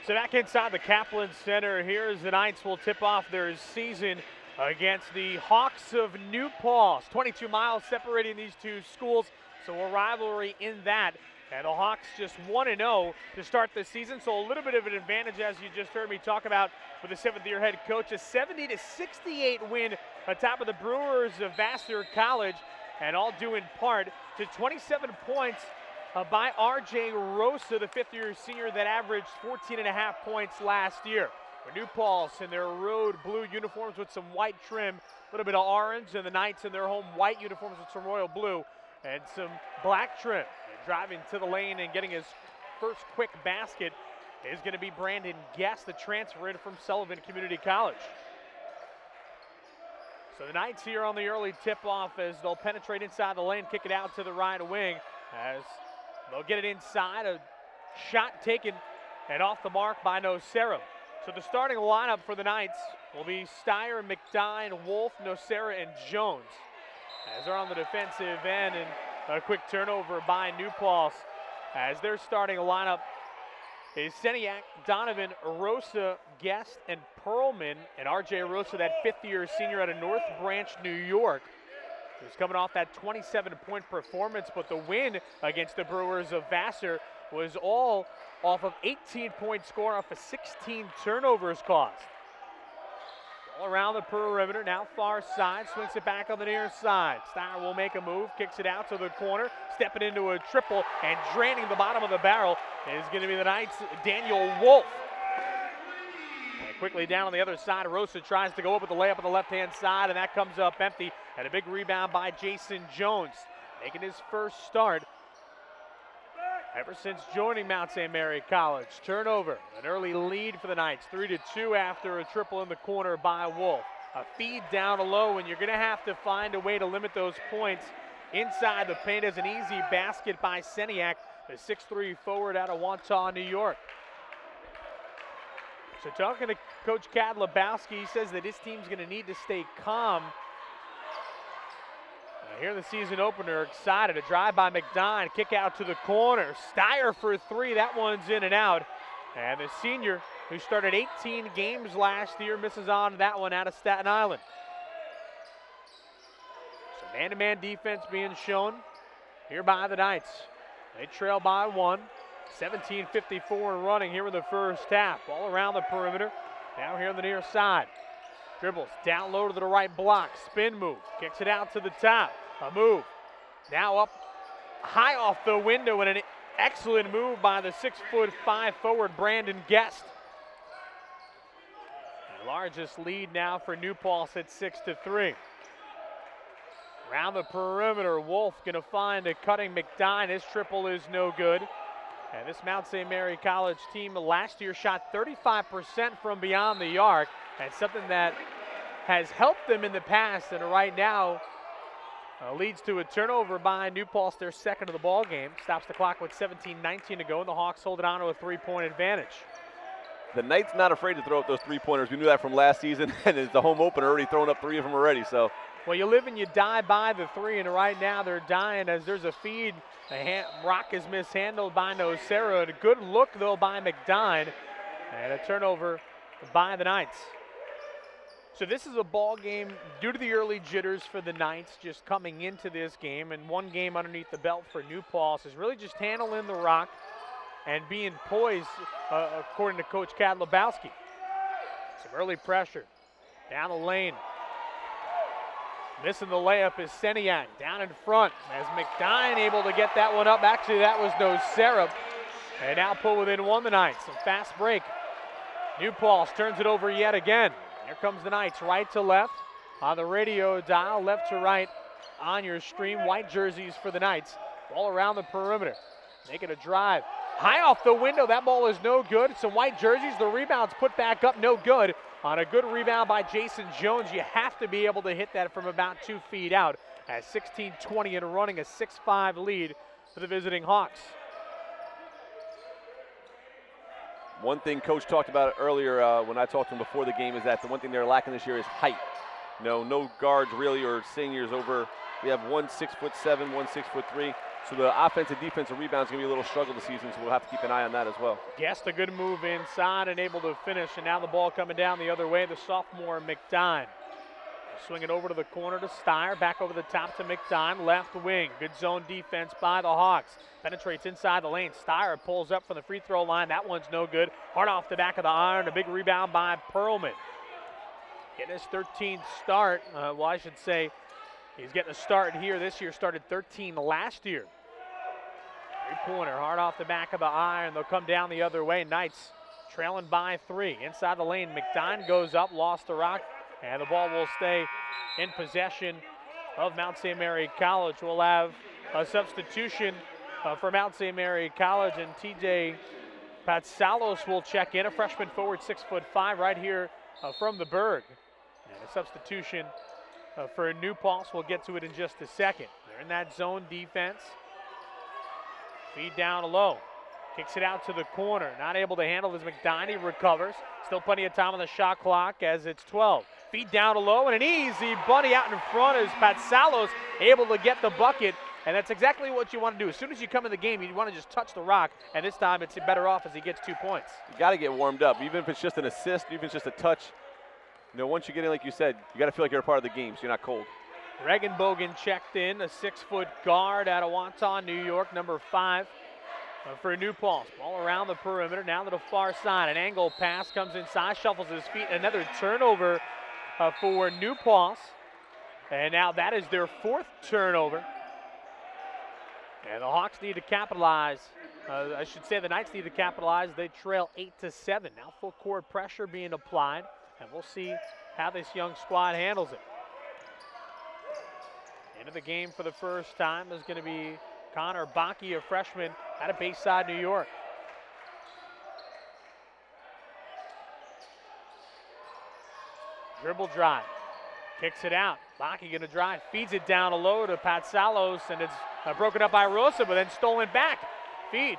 So back inside the Kaplan Center, here's the Knights will tip off their season against the Hawks of New Paltz. 22 miles separating these two schools, so a rivalry in that. And the Hawks just 1-0 to start the season, so a little bit of an advantage, as you just heard me talk about, with the seventh-year head coach. A 70-68 win atop of the Brewers of Vassar College, and all due in part to 27 points by R.J. Rosa, the fifth-year senior that averaged 14.5 points last year. For New Paltz in their road blue uniforms with some white trim, a little bit of orange, and the Knights in their home white uniforms with some royal blue and some black trim. And driving to the lane and getting his first quick basket is going to be Brandon Guest, the transfer in from Sullivan Community College. So the Knights here on the early tip-off as they'll penetrate inside the lane, kick it out to the right wing as they'll get it inside. A shot taken and off the mark by Nocera. So the starting lineup for the Knights will be Steyer, McDine, Wolf, Nocera, and Jones. As they're on the defensive end, and a quick turnover by New Paltz as their starting lineup is Seniak, Donovan, Rosa, Guest, and Perlman. And R.J. Rosa, that fifth-year senior out of North Branch, New York, who's coming off that 27-point performance, but the win against the Brewers of Vassar was all off of 18-point score off of 16 turnovers caused. All around the perimeter, now far side, swings it back on the near side. Steyer will make a move, kicks it out to the corner, stepping into a triple, and draining the bottom of the barrel is going to be the Knights' Daniel Wolf. And quickly down on the other side, Rosa tries to go up with the layup on the left-hand side, and that comes up empty. And a big rebound by Jason Jones, making his first start ever since joining Mount St. Mary College. Turnover, an early lead for the Knights, 3-2 after a triple in the corner by Wolf. A feed down low, and you're going to have to find a way to limit those points inside the paint as an easy basket by Seniak, the 6'3" forward out of Wantagh, New York. So talking to Coach Kadlubowski, he says that his team's going to need to stay calm. Here in the season opener, excited. A drive by McDine, kick out to the corner. Steyer for three, that one's in and out. And the senior, who started 18 games last year, misses on that one out of Staten Island. So man-to-man defense being shown here by the Knights. They trail by one. 17:54 and running here in the first half. All around the perimeter. Now here on the near side. Dribbles down low to the right block. Spin move. Kicks it out to the top. A move. Now up high off the window, and an excellent move by the 6'5" forward Brandon Guest. The largest lead now for New Paltz at 6-3. Around the perimeter, Wolf gonna find a cutting McDine. His triple is no good. And this Mount St. Mary College team last year shot 35% from beyond the arc, and something that has helped them in the past, and right now leads to a turnover by New Paltz, their second of the ball game. Stops the clock with 17:19 to go, and the Hawks hold it on to a three-point advantage. The Knights not afraid to throw up those three-pointers. We knew that from last season, and it's the home opener, already throwing up three of them already. So, well, you live and you die by the three, and right now they're dying as there's a feed. The rock is mishandled by Nocera. A good look, though, by McDine, and a turnover by the Knights. So this is a ball game due to the early jitters for the Knights just coming into this game, and one game underneath the belt for New Paltz is really just handling the rock and being poised, according to Coach Kadlubowski. Some early pressure down the lane. Missing the layup is Seniak down in front as McDine able to get that one up. Actually, that was Nocera. And now pull within one the Knights. A fast break. New Paltz turns it over yet again. Here comes the Knights, right to left on the radio dial, left to right on your stream. White jerseys for the Knights. All around the perimeter. Making a drive. High off the window, that ball is no good. Some white jerseys, the rebound's put back up, no good. On a good rebound by Jason Jones, you have to be able to hit that from about 2 feet out. At 16:20 and running a 6-5 lead for the visiting Hawks. one thing Coach talked about earlier when I talked to him before the game is that the one thing they're lacking this year is height. No guards really or seniors over. We have one 6'7", one 6'3". So the offensive defensive rebounds going to be a little struggle this season, so we'll have to keep an eye on that as well. Guest a good move inside and able to finish, and now the ball coming down the other way, the sophomore McDine. Swing it over to the corner to Steyer, back over the top to McDine, left wing. Good zone defense by the Hawks. Penetrates inside the lane. Steyer pulls up from the free throw line. That one's no good. Hard off the back of the iron. A big rebound by Perlman. Getting his 13th start. Well, I should say he's getting a start here this year. Started 13 last year. Three-pointer, hard off the back of the iron. They'll come down the other way. Knights trailing by 3. Inside the lane, McDine goes up, lost the rock, and the ball will stay in possession of Mount St. Mary College. We'll have a substitution for Mount St. Mary College, and TJ Patsalos will check in, a freshman forward, 6'5", right here from the Berg. And a substitution for New Paltz. We'll get to it in just a second. They're in that zone defense. Feed down low. Kicks it out to the corner. Not able to handle as McDine recovers. Still plenty of time on the shot clock as it's 12. Feed down low and an easy bunny out in front as Patsalos able to get the bucket. And that's exactly what you want to do. As soon as you come in the game, you want to just touch the rock. And this time it's better off as he gets 2 points. You got to get warmed up, even if it's just an assist, even if it's just a touch. You know, once you get in, like you said, you got to feel like you're a part of the game so you're not cold. Regenbogen checked in, a 6-foot guard out of Wonton, New York, number 5 for New Paltz. Ball around the perimeter, now to the far side. An angle pass comes inside, shuffles his feet. Another turnover for New Paltz. And now that is their 4th turnover. And the Hawks need to capitalize. I should say the Knights need to capitalize. They trail 8-7. Now full court pressure being applied. And we'll see how this young squad handles it. Into the game for the first time is going to be Connor Bakke, a freshman out of Bayside, New York. Dribble drive, kicks it out. Bakke going to drive, feeds it down low to Patsalos, and it's broken up by Rosa, but then stolen back. Feed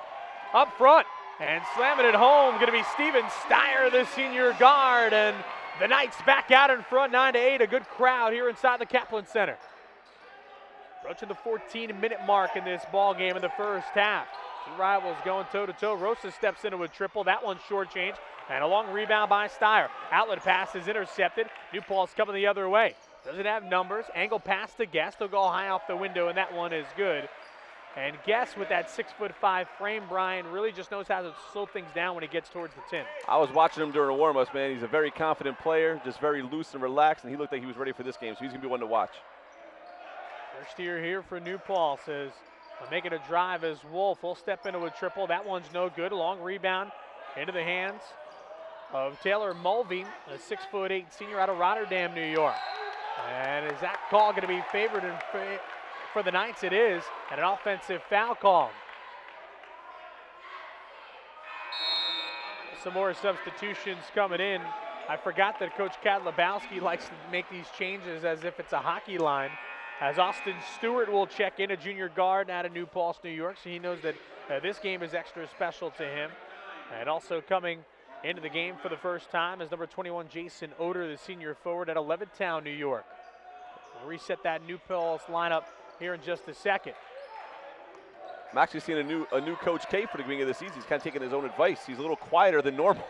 up front and slamming it home. Going to be Steven Steyer, the senior guard, and the Knights back out in front, 9-8. A good crowd here inside the Kaplan Center. Approaching the 14-minute mark in this ball game in the first half. Two rivals going toe-to-toe. Rosa steps into a triple. That one's short-changed. And a long rebound by Steyer. Outlet pass is intercepted. New Paltz coming the other way. Doesn't have numbers. Angle pass to Guest. They'll go high off the window, and that one is good. And Guest with that 6'5" frame, Brian, really just knows how to slow things down when he gets towards the 10. I was watching him during the warm-ups, man. He's a very confident player, just very loose and relaxed, and he looked like he was ready for this game, so he's going to be one to watch. First year here for New Paltz is making a drive as Wolf will step into a triple. That one's no good. A long rebound into the hands of Taylor Mulvey, a 6'8" senior out of Rotterdam, New York. And is that call going to be favored for the Knights? It is, and an offensive foul call. Some more substitutions coming in. I forgot that Coach Kadlabowski likes to make these changes as if it's a hockey line. As Austin Stewart will check in, a junior guard out of New Paltz, New York, so he knows that this game is extra special to him. And also coming into the game for the first time is number 21, Jason Oder, the senior forward out of Levittown, New York. We'll reset that New Paltz lineup here in just a second. I'm actually seeing a new Coach K for the beginning of the season. He's kind of taking his own advice. He's a little quieter than normal.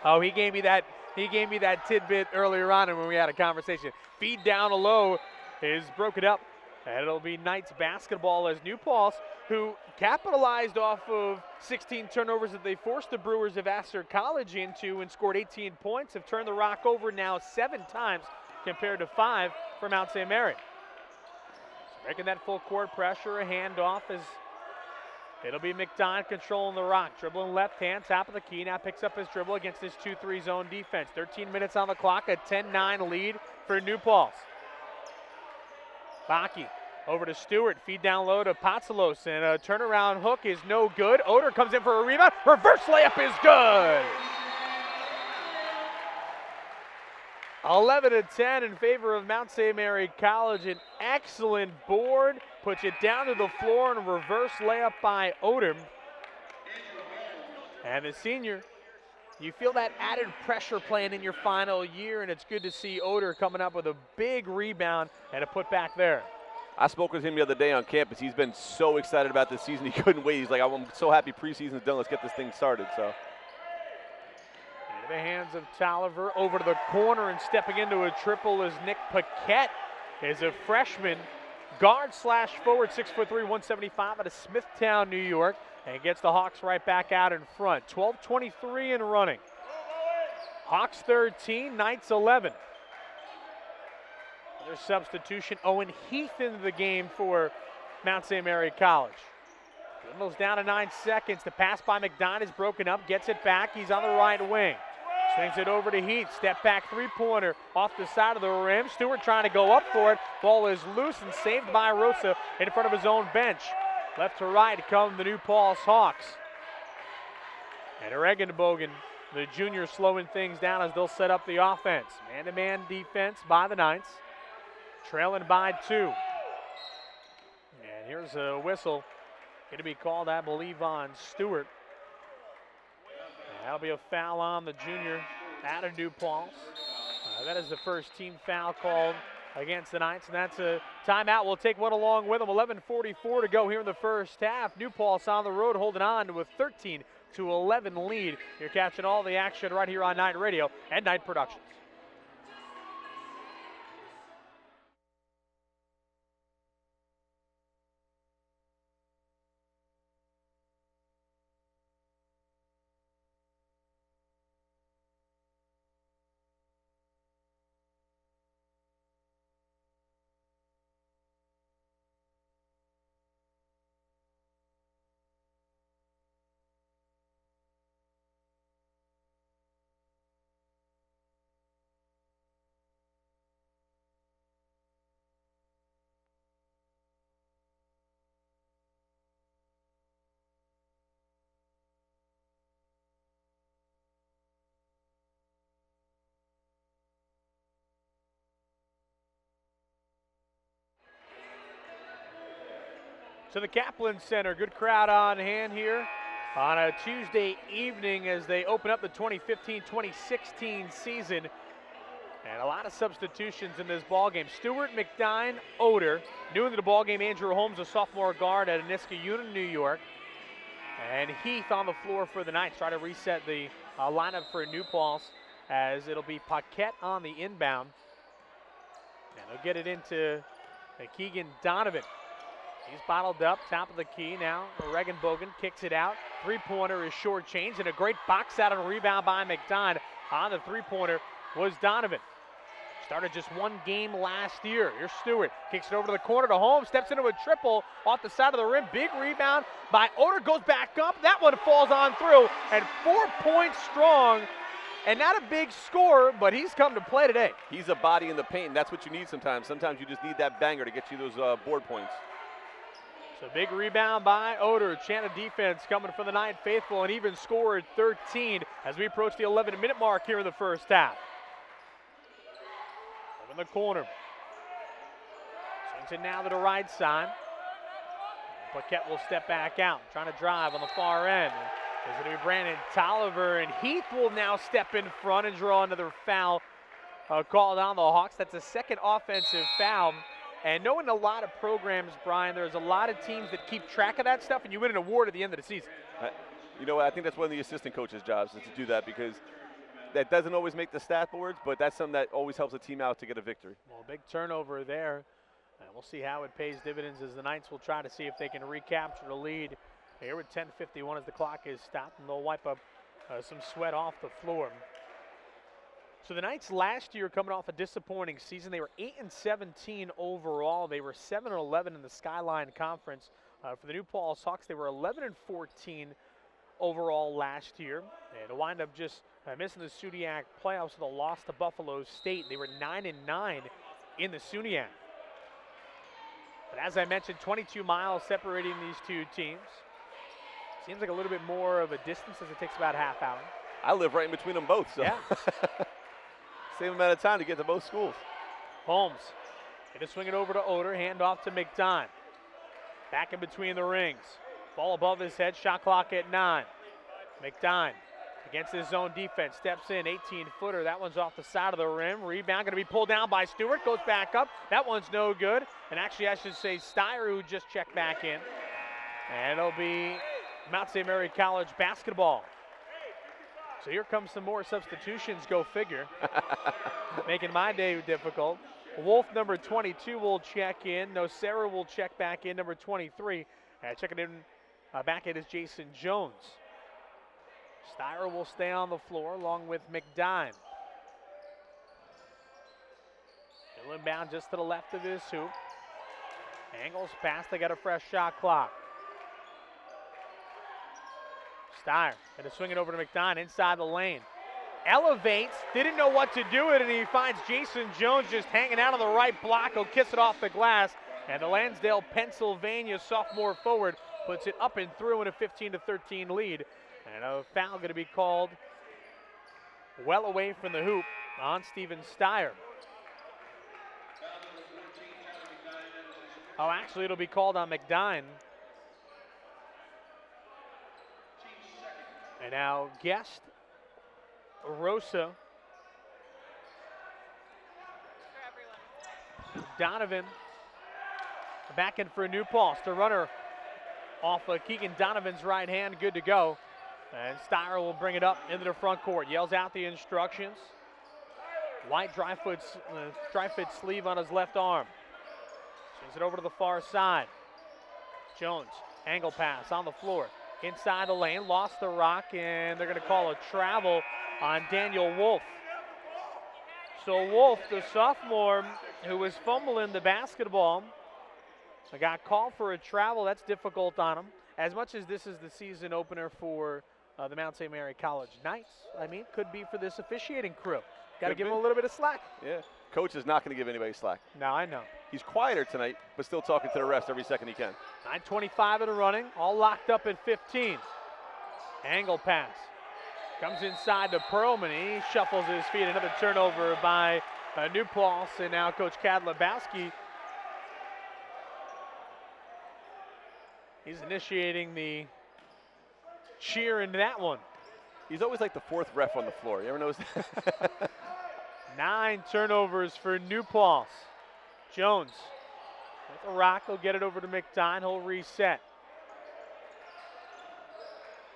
Oh, he gave me that tidbit earlier on when we had a conversation. Feed down low is broken up, and it'll be Knights basketball as New Paltz, who capitalized off of 16 turnovers that they forced the Brewers of Vassar College into and scored 18 points, have turned the rock over now 7 times compared to 5 for Mount St. Mary. So breaking that full court pressure, a handoff as it'll be McDine controlling the rock. Dribbling left hand, top of the key, now picks up his dribble against his 2-3 zone defense. 13 minutes on the clock, a 10-9 lead for New Paltz. Bakke over to Stewart, feed down low to Patsalos, and a turnaround hook is no good. Oder comes in for a rebound, reverse layup is good. 11-10 in favor of Mount St. Mary College. An excellent board, puts it down to the floor, and a reverse layup by Oder. And the senior, you feel that added pressure playing in your final year, and it's good to see Oder coming up with a big rebound and a putback there. I spoke with him the other day on campus. He's been so excited about this season. He couldn't wait. He's like, I'm so happy preseason's done. Let's get this thing started. So. Into the hands of Tolliver, over to the corner, and stepping into a triple is Nick Paquette. Is a freshman, guard slash forward, 6'3", 175 out of Smithtown, New York, and gets the Hawks right back out in front. 12:23 and running. Hawks 13, Knights 11. Another substitution, Owen Heath into the game for Mount St. Mary College. Dwindles down to 9 seconds. The pass by McDine is broken up, gets it back. He's on the right wing. Swings it over to Heath. Step back three-pointer off the side of the rim. Stewart trying to go up for it. Ball is loose and saved by Rosa in front of his own bench. Left to right come the New Paltz Hawks. And Regenbogen, the junior, slowing things down as they'll set up the offense. Man-to-man defense by the Knights. Trailing by 2. And here's a whistle. Going to be called, I believe, on Stewart. And that'll be a foul on the junior out of New Paltz. That is the first team foul called against the Knights, and that's a timeout. We'll take one along with them. 11:44 to go here in the first half. New Paltz on the road holding on to a 13-11 lead. You're catching all the action right here on Night Radio and Night Productions. To the Kaplan Center, good crowd on hand here on a Tuesday evening as they open up the 2015-2016 season. And a lot of substitutions in this ballgame. Stewart, McDine, Oder. New into the ballgame, Andrew Holmes, a sophomore guard at Niskayuna, New York. And Heath on the floor for the Knights. Try to reset the lineup for New Paltz as it'll be Paquette on the inbound. And they'll get it into Keegan Donovan. He's bottled up, top of the key now. Regenbogen kicks it out. Three-pointer is short-changed, and a great box out and rebound by McDine. On the three-pointer was Donovan. Started just one game last year. Here's Stewart. Kicks it over to the corner to Holmes. Steps into a triple off the side of the rim. Big rebound by Oder. Goes back up. That one falls on through. And 4 points strong. And not a big scorer, but he's come to play today. He's a body in the paint, and that's what you need sometimes. Sometimes you just need that banger to get you those board points. So big rebound by Oder. Chant of defense coming for the Knight faithful, and even scored 13 as we approach the 11-minute mark here in the first half. Over in the corner. Swings it now to the right side. Paquette will step back out, trying to drive on the far end. There's going to be Brandon Tolliver, and Heath will now step in front and draw another foul called on the Hawks. That's a second offensive foul. And knowing a lot of programs, Brian, there's a lot of teams that keep track of that stuff, and you win an award at the end of the season. You know what? I think that's one of the assistant coaches' jobs is to do that, because that doesn't always make the stat boards, but that's something that always helps a team out to get a victory. Well, big turnover there. And we'll see how it pays dividends as the Knights will try to see if they can recapture the lead here with 10:51 as the clock is stopped, and they'll wipe up some sweat off the floor. So the Knights last year, coming off a disappointing season, they were 8-17 overall. They were 7-11 in the Skyline Conference. For the New Paltz Hawks, they were 11-14 overall last year. And to wind up just missing the SUNYAC playoffs with a loss to Buffalo State. They were 9-9 in the SUNYAC. But as I mentioned, 22 miles separating these two teams. Seems like a little bit more of a distance as it takes about a half hour. I live right in between them both, so. Yeah. Same amount of time to get to both schools. Holmes going to swing it over to Oder, hand off to McDine. Back in between the rings. Ball above his head, shot clock at 9. McDine against his zone defense, steps in, 18-footer. That one's off the side of the rim. Rebound going to be pulled down by Stewart, goes back up. That one's no good. And actually, I should say Steyer, who just checked back in. And it'll be Mount St. Mary College basketball. So here comes some more substitutions, go figure. Making my day difficult. Wolf, number 22, will check in. Nocera will check back in, number 23. Checking in back in is Jason Jones. Steyer will stay on the floor along with McDine. He'll inbound just to the left of this hoop. Angles past, they got a fresh shot clock. Steyer gonna swing it over to McDine inside the lane. Elevates, didn't know what to do with it, and he finds Jason Jones just hanging out on the right block. He'll kiss it off the glass, and the Lansdale, Pennsylvania sophomore forward puts it up and through in a 15-13 lead. And a foul going to be called well away from the hoop on Steven Steyer. Oh, actually, it'll be called on McDine. And now Guest, Rosa, Donovan back in for a New Paltz. The runner off of Keegan Donovan's right hand, good to go. And Steyer will bring it up into the front court. Yells out the instructions. White dry fit sleeve on his left arm. Swings it over to the far side. Jones, angle pass on the floor. Inside the lane, lost the rock, and they're going to call a travel on Daniel Wolf. So Wolf, the sophomore who was fumbling the basketball, got called for a travel. That's difficult on him. As much as this is the season opener for the Mount St. Mary College Knights, I mean, could be for this officiating crew. Got to give him a little bit of slack. Yeah, coach is not going to give anybody slack. No, I know. He's quieter tonight, but still talking to the refs every second he can. 9:25 in the running, all locked up at 15. Angle pass. Comes inside to Perlman. He shuffles his feet. Another turnover by New Paltz, and now Coach Kadlabowski. He's initiating the cheer into that one. He's always like the fourth ref on the floor. You ever notice that? 9 turnovers for New Paltz. Jones with a rock. He'll get it over to McDine. He'll reset.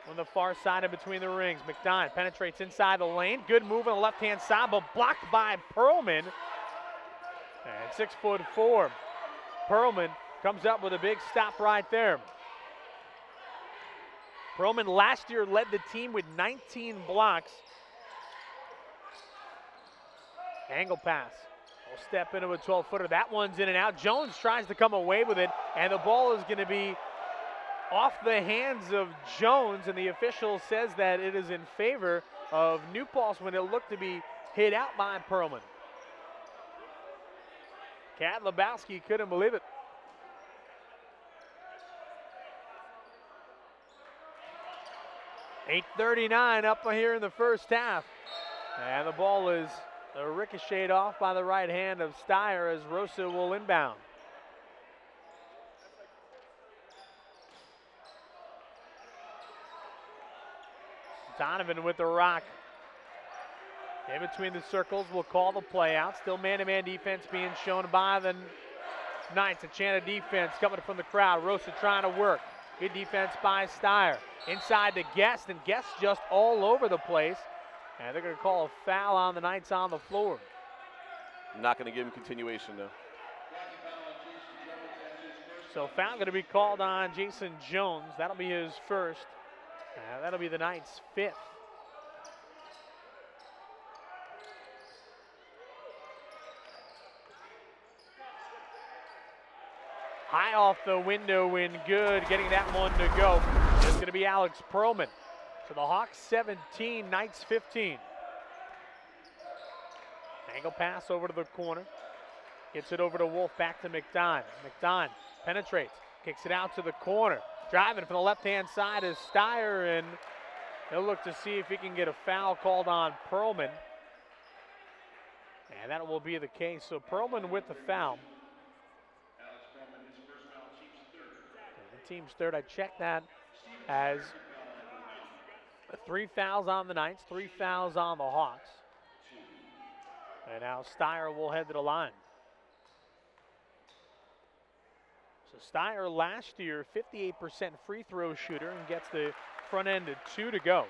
On the far side in between the rings, McDine penetrates inside the lane. Good move on the left-hand side, but blocked by Perlman. And 6'4", Perlman comes up with a big stop right there. Perlman last year led the team with 19 blocks. Angle pass. We'll step into a 12-footer. That one's in and out. Jones tries to come away with it, and the ball is going to be off the hands of Jones, and the official says that it is in favor of New Paltz when it looked to be hit out by Perlman. Kadlabowski couldn't believe it. .8:39 up here in the first half. And the ball is ricocheted off by the right hand of Steyer as Rosa will inbound. Donovan with the rock. In between the circles, will call the play out. Still man-to-man defense being shown by the Knights. A chant of defense coming from the crowd. Rosa trying to work. Good defense by Steyer. Inside to Guest, and Guest just all over the place. And they're going to call a foul on the Knights on the floor. Not going to give him continuation, though. So foul going to be called on Jason Jones. That'll be his first. That'll be the Knights' 5th. High off the window and good, getting that one to go. It's going to be Alex Perlman. So the Hawks 17, Knights 15. Angle pass over to the corner. Gets it over to Wolf, back to McDine. McDine penetrates, kicks it out to the corner. Driving from the left-hand side is Steyer, and he'll look to see if he can get a foul called on Perlman. And that will be the case. So Perlman with the foul. The team's third. I checked that as 3 fouls on the Knights, 3 fouls on the Hawks. And now Steyer will head to the line. So Steyer last year, 58% free throw shooter and gets the front end to 2 to go.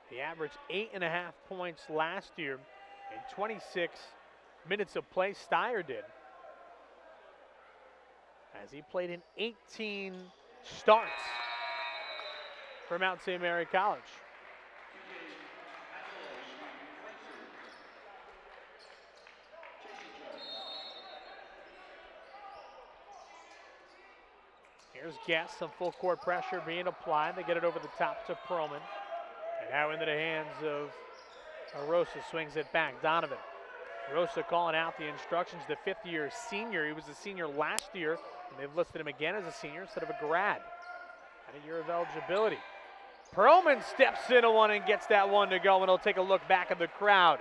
He averaged 8.5 points last year in 26 minutes of play. Steyer did, as he played in 18 starts for Mount St. Mary College. Here's Guest, some full court pressure being applied. They get it over the top to Perlman. And now into the hands of Rosa, swings it back. Donovan. Rosa calling out the instructions, the fifth-year senior. He was a senior last year, and they've listed him again as a senior instead of a grad. Had a year of eligibility. Perlman steps into one and gets that one to go, and he'll take a look back at the crowd.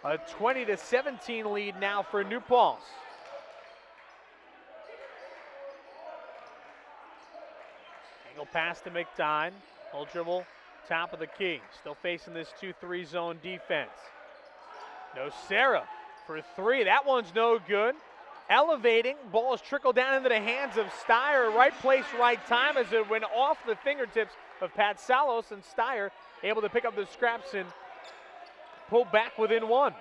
A 20-17 lead now for New Paltz. Angle pass to McDine. Full dribble, top of the key. Still facing this 2-3 zone defense. No Sarah for 3. That one's no good. Elevating, ball is trickled down into the hands of Steyer. Right place, right time as it went off the fingertips of Pat Salos, and Steyer able to pick up the scraps and pull back within 1.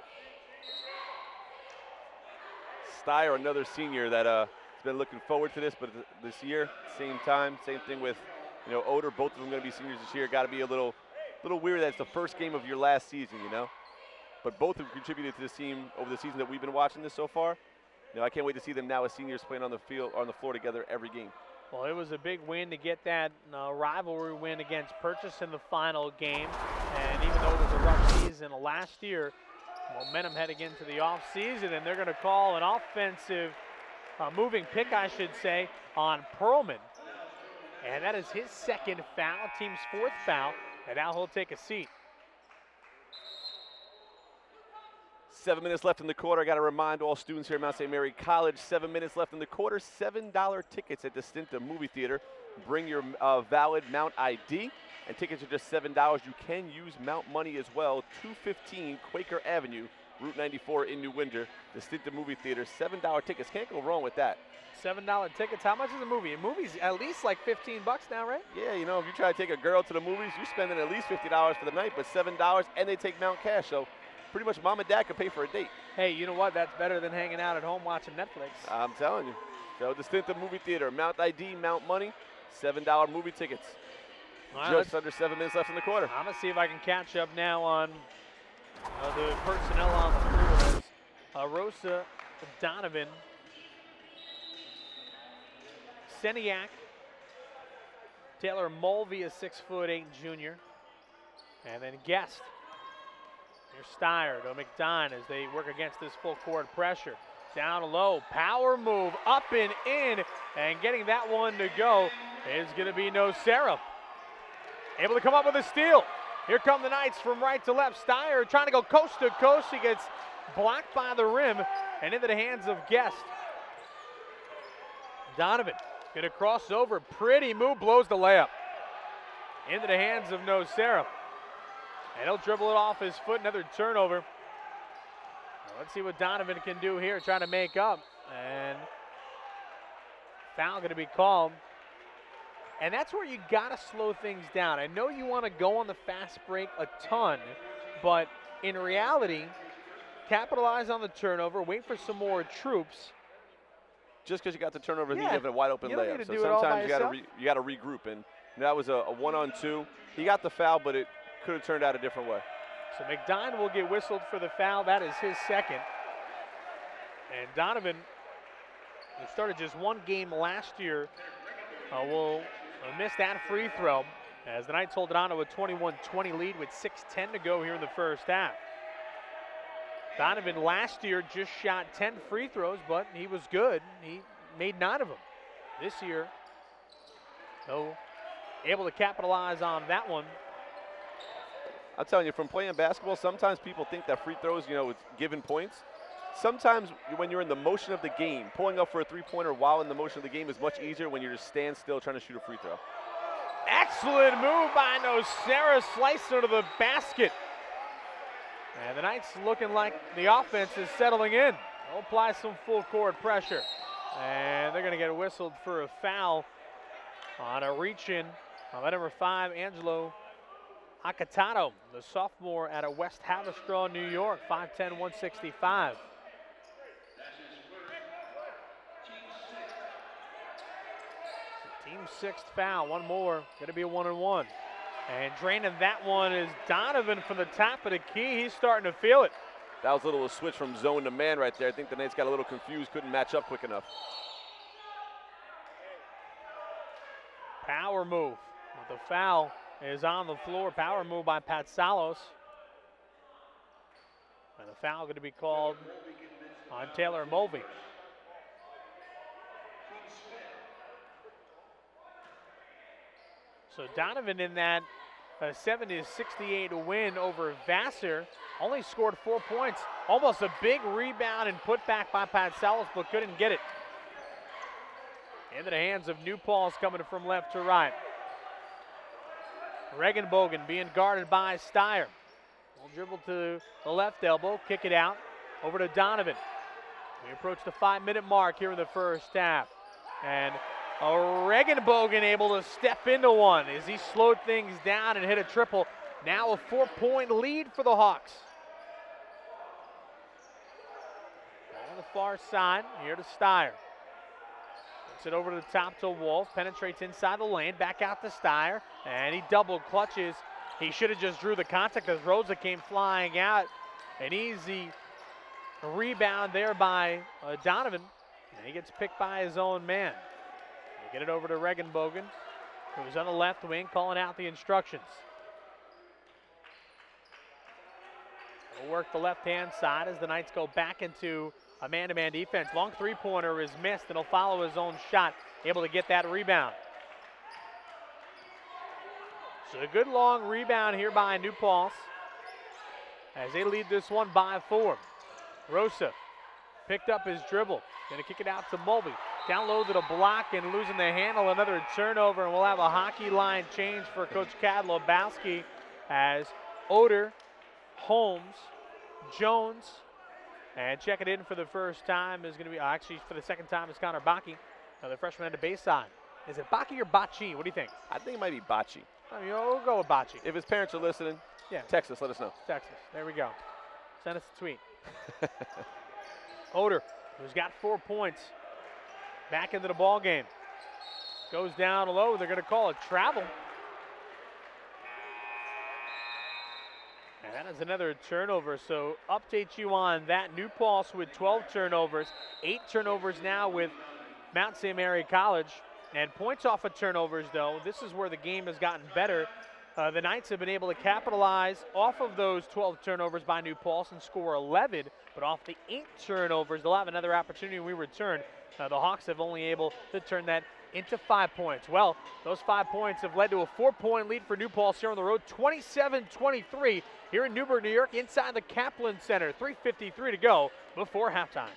Steyer, another senior that has been looking forward to this, but this year, same time, same thing with Oder. Both of them going to be seniors this year. Got to be a little weird that it's the first game of your last season, But both have contributed to this team over the season that we've been watching this so far. I can't wait to see them now as seniors playing on the floor together every game. Well, it was a big win to get that rivalry win against Purchase in the final game. And even though it was a rough season last year, momentum heading into the offseason, and they're going to call an offensive moving pick, I should say, on Perlman. And that is his second foul, team's 4th foul, and now he'll take a seat. 7 minutes left in the quarter. I got to remind all students here at Mount St. Mary College, 7 minutes left in the quarter, $7 tickets at Distinta Movie Theater. Bring your valid Mount ID, and tickets are just $7. You can use Mount Money as well. 215 Quaker Avenue, Route 94 in New Windsor. Distinta Movie Theater, $7 tickets. Can't go wrong with that. $7 tickets. How much is a movie? A movie's at least like $15 now, right? Yeah, if you try to take a girl to the movies, you're spending at least $50 for the night, but $7, and they take Mount Cash. So pretty much mom and dad could pay for a date. Hey, you know what? That's better than hanging out at home watching Netflix. I'm telling you. So Distinta Movie Theater, Mount ID, Mount Money, $7 movie tickets. Right, just under 7 minutes left in the quarter. I'm going to see if I can catch up now on the personnel on the field. Rosa, Donovan, Seniak, Taylor Mulvey, a 6'8" junior, and then Guest. Here's Steyer to McDine as they work against this full court pressure. Down low, power move, up and in, and getting that one to go is going to be No Sarah. Able to come up with a steal. Here come the Knights from right to left. Steyer trying to go coast to coast. He gets blocked by the rim and into the hands of Guest. Donovan going to cross over. Pretty move, blows the layup. Into the hands of No Sarah. And he'll dribble it off his foot. Another turnover. Now let's see what Donovan can do here, trying to make up. And foul going to be called. And that's where you got to slow things down. I know you want to go on the fast break a ton, but in reality, capitalize on the turnover, wait for some more troops. Just because you got the turnover, you have a wide open layup. So do sometimes you got to regroup, and that was a 1-on-2. He got the foul, but it could have turned out a different way. So McDine will get whistled for the foul. That is his second. And Donovan, who started just one game last year, will miss that free throw as the Knights hold it on to a 21-20 lead with 6:10 to go here in the first half. Donovan last year just shot 10 free throws, but he was good. He made 9 of them. This year, able to capitalize on that one. I'm telling you, from playing basketball, sometimes people think that free throws, it's given points. Sometimes when you're in the motion of the game, pulling up for a three-pointer while in the motion of the game is much easier when you're just stand still trying to shoot a free throw. Excellent move by No Sarah, sliced into the basket. And the Knights looking like the offense is settling in. They'll apply some full court pressure. And they're going to get whistled for a foul on a reach-in by number 5, Angelo Acatato, the sophomore out of West Haverstraw, New York, 5'10", 165. Team 6th foul, one more, going to be a 1-and-1. And draining that one is Donovan from the top of the key. He's starting to feel it. That was a little switch from zone to man right there. I think the Knights got a little confused, couldn't match up quick enough. Power move. The foul is on the floor. Power move by Patsalos. And the foul going to be called on Taylor Mulvey. So Donovan in that 70-68 win over Vassar only scored 4 points. Almost a big rebound and put back by Patsalos, but couldn't get it. Into the hands of New Paltz coming from left to right. Regenbogen being guarded by Steyer. Will dribble to the left elbow, kick it out, over to Donovan. We approach the 5-minute mark here in the first half. And Regenbogen able to step into one as he slowed things down and hit a triple. Now a 4-point lead for the Hawks. On the far side, here to Steyer. Puts it over to the top to Wolf, penetrates inside the lane, back out to Steyer, and he double clutches. He should have just drew the contact as Rosa came flying out. An easy rebound there by Donovan, and he gets picked by his own man. They get it over to Regenbogen, who's on the left wing, calling out the instructions. We'll work the left-hand side as the Knights go back into a man-to-man defense. Long three-pointer is missed, and he'll follow his own shot, able to get that rebound. So a good long rebound here by New Paltz as they lead this one by 4. Rosa picked up his dribble, gonna kick it out to Mulvey. Down low to the block and losing the handle, another turnover, and we'll have a hockey line change for Coach Kadlobowski as Oder, Holmes, Jones, and checking in for the first time is going to be, actually for the second time is Connor Baki, the freshman at the base side. Is it Baki or Bachi? What do you think? I think it might be Bachi. I mean, we'll go with Bachi. If his parents are listening, yeah, text us, let us know. Text us, there we go. Send us a tweet. Oder, who's got 4 points, back into the ball game. Goes down low, they're going to call it travel. And that is another turnover, so update you on that. New Paltz with 12 turnovers, 8 turnovers now with Mount St. Mary College. And points off of turnovers, though, this is where the game has gotten better. The Knights have been able to capitalize off of those 12 turnovers by New Paltz and score 11, but off the 8 turnovers, they'll have another opportunity when we return. The Hawks have only able to turn that into 5 points. Well, those 5 points have led to a 4-point lead for New Paltz here on the road, 27-23 here in Newburgh, New York, inside the Kaplan Center. 3:53 to go before halftime.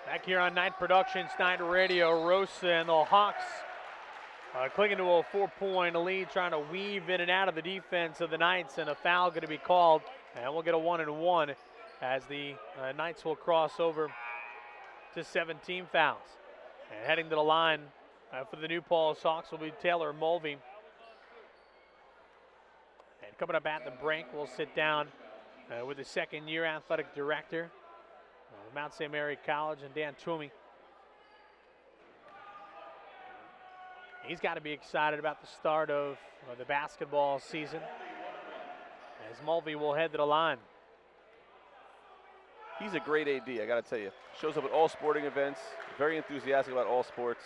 Back here on Night Productions, Night Radio, Rosa and the Hawks clinging to a 4-point lead, trying to weave in and out of the defense of the Knights, and a foul going to be called, and we'll get a 1-and-1 as the Knights will cross over to 17 fouls. And heading to the line for the New Paltz Hawks will be Taylor Mulvey. And coming up at the break, we'll sit down with the second-year athletic director of Mount St. Mary College, and Dan Toomey. He's got to be excited about the start of the basketball season, as Mulvey will head to the line. He's a great AD, I got to tell you. Shows up at all sporting events, very enthusiastic about all sports,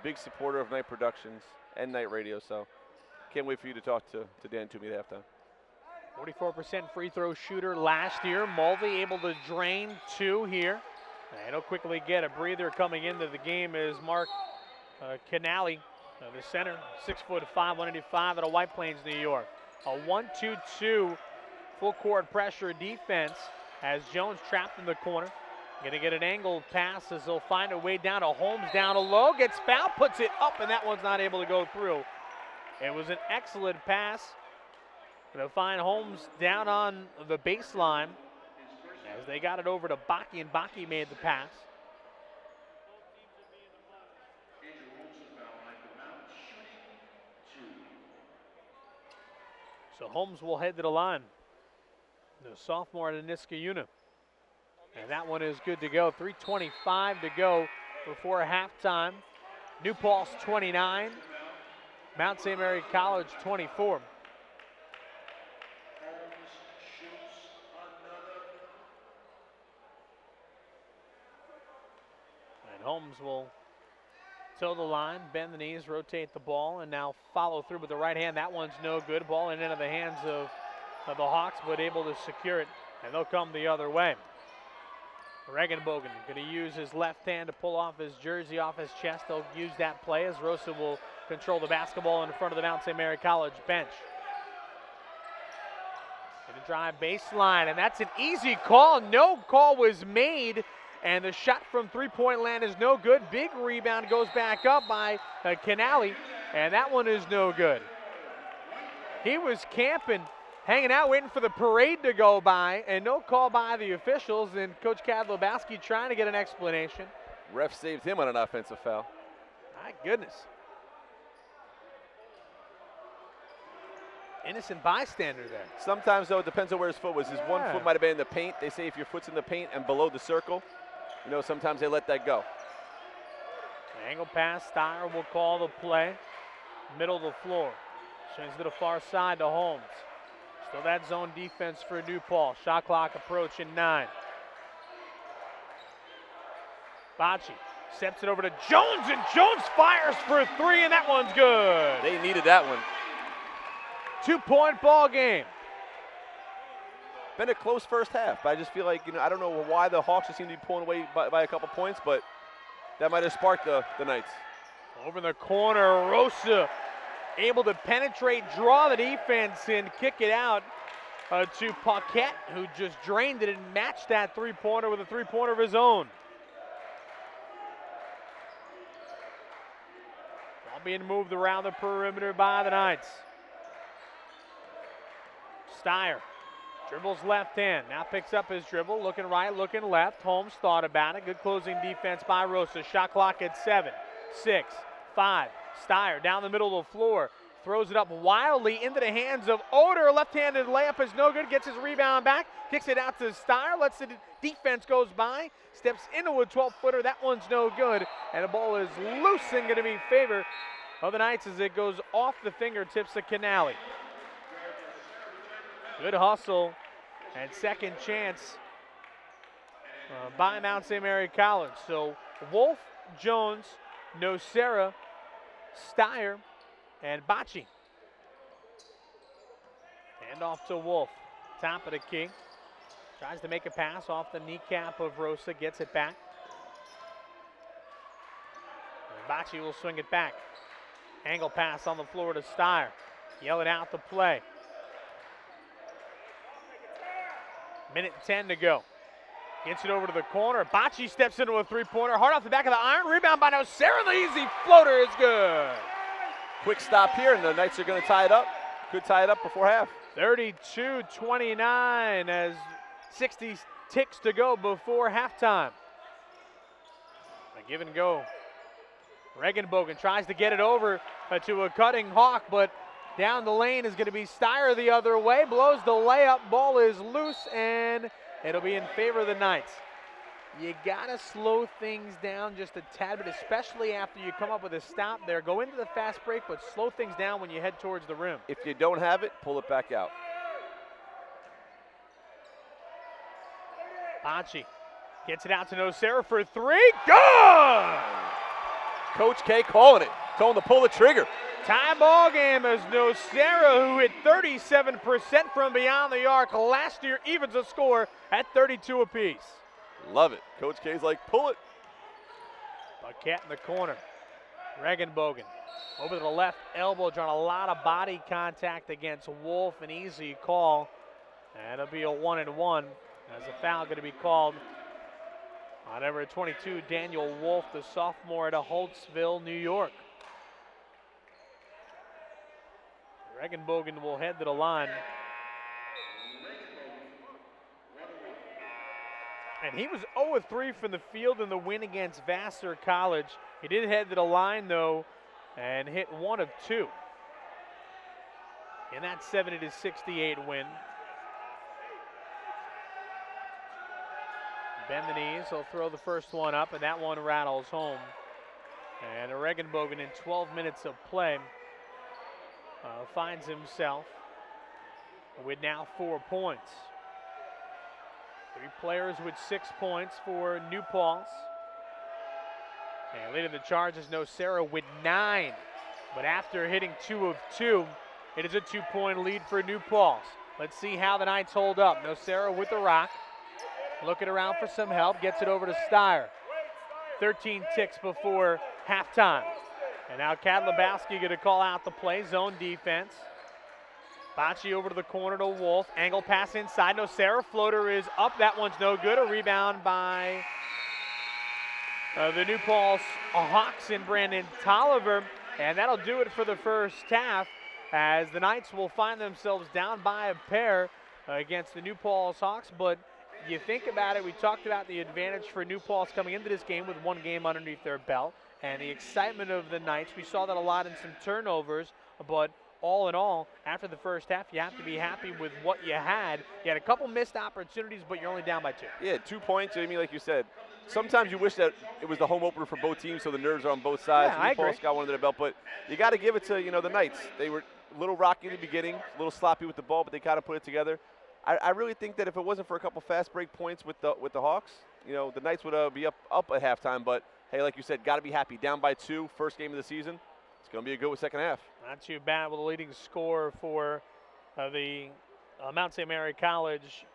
big supporter of night productions and night radio, so can't wait for you to talk to Dan Toomey at halftime. 44% free throw shooter last year. Mulvey able to drain 2 here. And he'll quickly get a breather coming into the game is Mark Canali. The center, 6'5", 185 out of White Plains, New York. A 1-2-2 full court pressure defense as Jones trapped in the corner. Gonna get an angled pass as they'll find a way down to Holmes, down low, gets fouled, puts it up, and that one's not able to go through. It was an excellent pass. Gonna find Holmes down on the baseline as they got it over to Bakke, and Bakke made the pass. So Holmes will head to the line. The sophomore at Niskayuna. And that one is good to go. 3:25 to go before halftime. New Paltz 29, Mount St. Mary College 24. And Holmes will toe the line, bend the knees, rotate the ball, and now follow through with the right hand. That one's no good. Ball in and into the hands of the Hawks, but able to secure it, and they'll come the other way. Regenbogen going to use his left hand to pull off his jersey off his chest. They'll use that play as Rosa will control the basketball in front of the Mount St. Mary College bench. Going to drive baseline, and that's an easy call. No call was made. And the shot from three-point land is no good. Big rebound goes back up by Canali, and that one is no good. He was camping, hanging out, waiting for the parade to go by, and no call by the officials, and Coach Kadlubowski trying to get an explanation. Ref saved him on an offensive foul. My goodness. Innocent bystander there. Sometimes, though, it depends on where his foot was. His one foot might have been in the paint. They say if your foot's in the paint and below the circle, you know, sometimes they let that go. Angle pass, Steyer will call the play. Middle of the floor. Swings to the far side to Holmes. Still that zone defense for New Paltz. Shot clock approaching 9. Bakke steps it over to Jones, and Jones fires for 3, and that one's good. They needed that one. 2-point ball game. Been a close first half, but I just feel like, I don't know why the Hawks just seem to be pulling away by a couple points, but that might have sparked the Knights. Over the corner, Rosa able to penetrate, draw the defense, and kick it out to Paquette, who just drained it and matched that three-pointer with a three-pointer of his own. Ball being moved around the perimeter by the Knights. Steyer dribbles left hand, now picks up his dribble, looking right, looking left. Holmes thought about it. Good closing defense by Rosa. Shot clock at 7, 6, 5. Steyer down the middle of the floor, throws it up wildly into the hands of Oder. Left-handed layup is no good, gets his rebound back, kicks it out to Steyer, lets the defense goes by, steps into a 12-footer. That one's no good, and the ball is loose and going to be in favor of the Knights as it goes off the fingertips of Canali. Good hustle and second chance by Mount St. Mary College. So Wolf, Jones, Nocera, Steyer, and Bakke. Hand off to Wolf. Top of the key. Tries to make a pass off the kneecap of Rosa. Gets it back. And Bakke will swing it back. Angle pass on the floor to Steyer. Yelling out the play. Minute 10 to go. Gets it over to the corner. Bakke steps into a three-pointer. Hard off the back of the iron. Rebound by Nocera. The easy floater is good. quick stop here, and the Knights are going to tie it up. Could tie it up before half. 32-29 as 60 ticks to go before halftime. A give and go. Regenbogen tries to get it over to a cutting Hawk, but down the lane is going to be Steyer the other way. Blows the layup. Ball is loose, and it'll be in favor of the Knights. You got to slow things down just a tad bit, especially after you come up with a stop there. Go into the fast break, but slow things down when you head towards the rim. If you don't have it, pull it back out. Bocce gets it out to Nocera for three. Good! Coach K calling it. Told him to pull the trigger. Tie ball game as Nocera, who hit 37% from beyond the arc last year, evens the score at 32 apiece. Love it. Coach K's like, pull it. Paquette in the corner. Regenbogen over to the left elbow, drawing a lot of body contact against Wolf. An easy call. And it'll be a 1-and-1 as a foul going to be called on number 22, Daniel Wolf, the sophomore out of Holtzville, New York. Regenbogen will head to the line. And he was 0-3 from the field in the win against Vassar College. He did head to the line, though, and hit 1 of 2 in that 70-68 win. Bend the knees, he'll throw the first one up, and that one rattles home. And Regenbogen in 12 minutes of play finds himself with now 4 points. 3 players with 6 points for New Paltz. And leading the charge is Nocera with 9. But after hitting 2 of 2, it is a 2-point lead for New Paltz. Let's see how the Knights hold up. Nocera with the rock. Looking around for some help. Gets it over to Steyer. 13 ticks before halftime. And now Kadlubowski going to call out the play. Zone defense. Bocce over to the corner to Wolf. Angle pass inside. Nocera. Floater is up. That one's no good. A rebound by the New Paltz Hawks and Brandon Tolliver. And that'll do it for the first half, as the Knights will find themselves down by a pair against the New Paltz Hawks. But you think about it, we talked about the advantage for New Paltz coming into this game with 1 game underneath their belt and the excitement of the Knights. We saw that a lot in some turnovers, but all in all, after the first half, you have to be happy with what you had. You had a couple missed opportunities, but you're only down by 2. Yeah, 2 points. I mean, like you said, sometimes you wish that it was the home opener for both teams, so the nerves are on both sides. Yeah, I agree. Paltz got one under their belt, but you got to give it to the Knights. They were a little rocky in the beginning, a little sloppy with the ball, but they kind of put it together. I really think that if it wasn't for a couple fast break points with the Hawks, the Knights would be up at halftime. But hey, like you said, got to be happy. Down by 2, first game of the season. It's going to be a good second half. Not too bad with the leading scorer for the Mount St. Mary College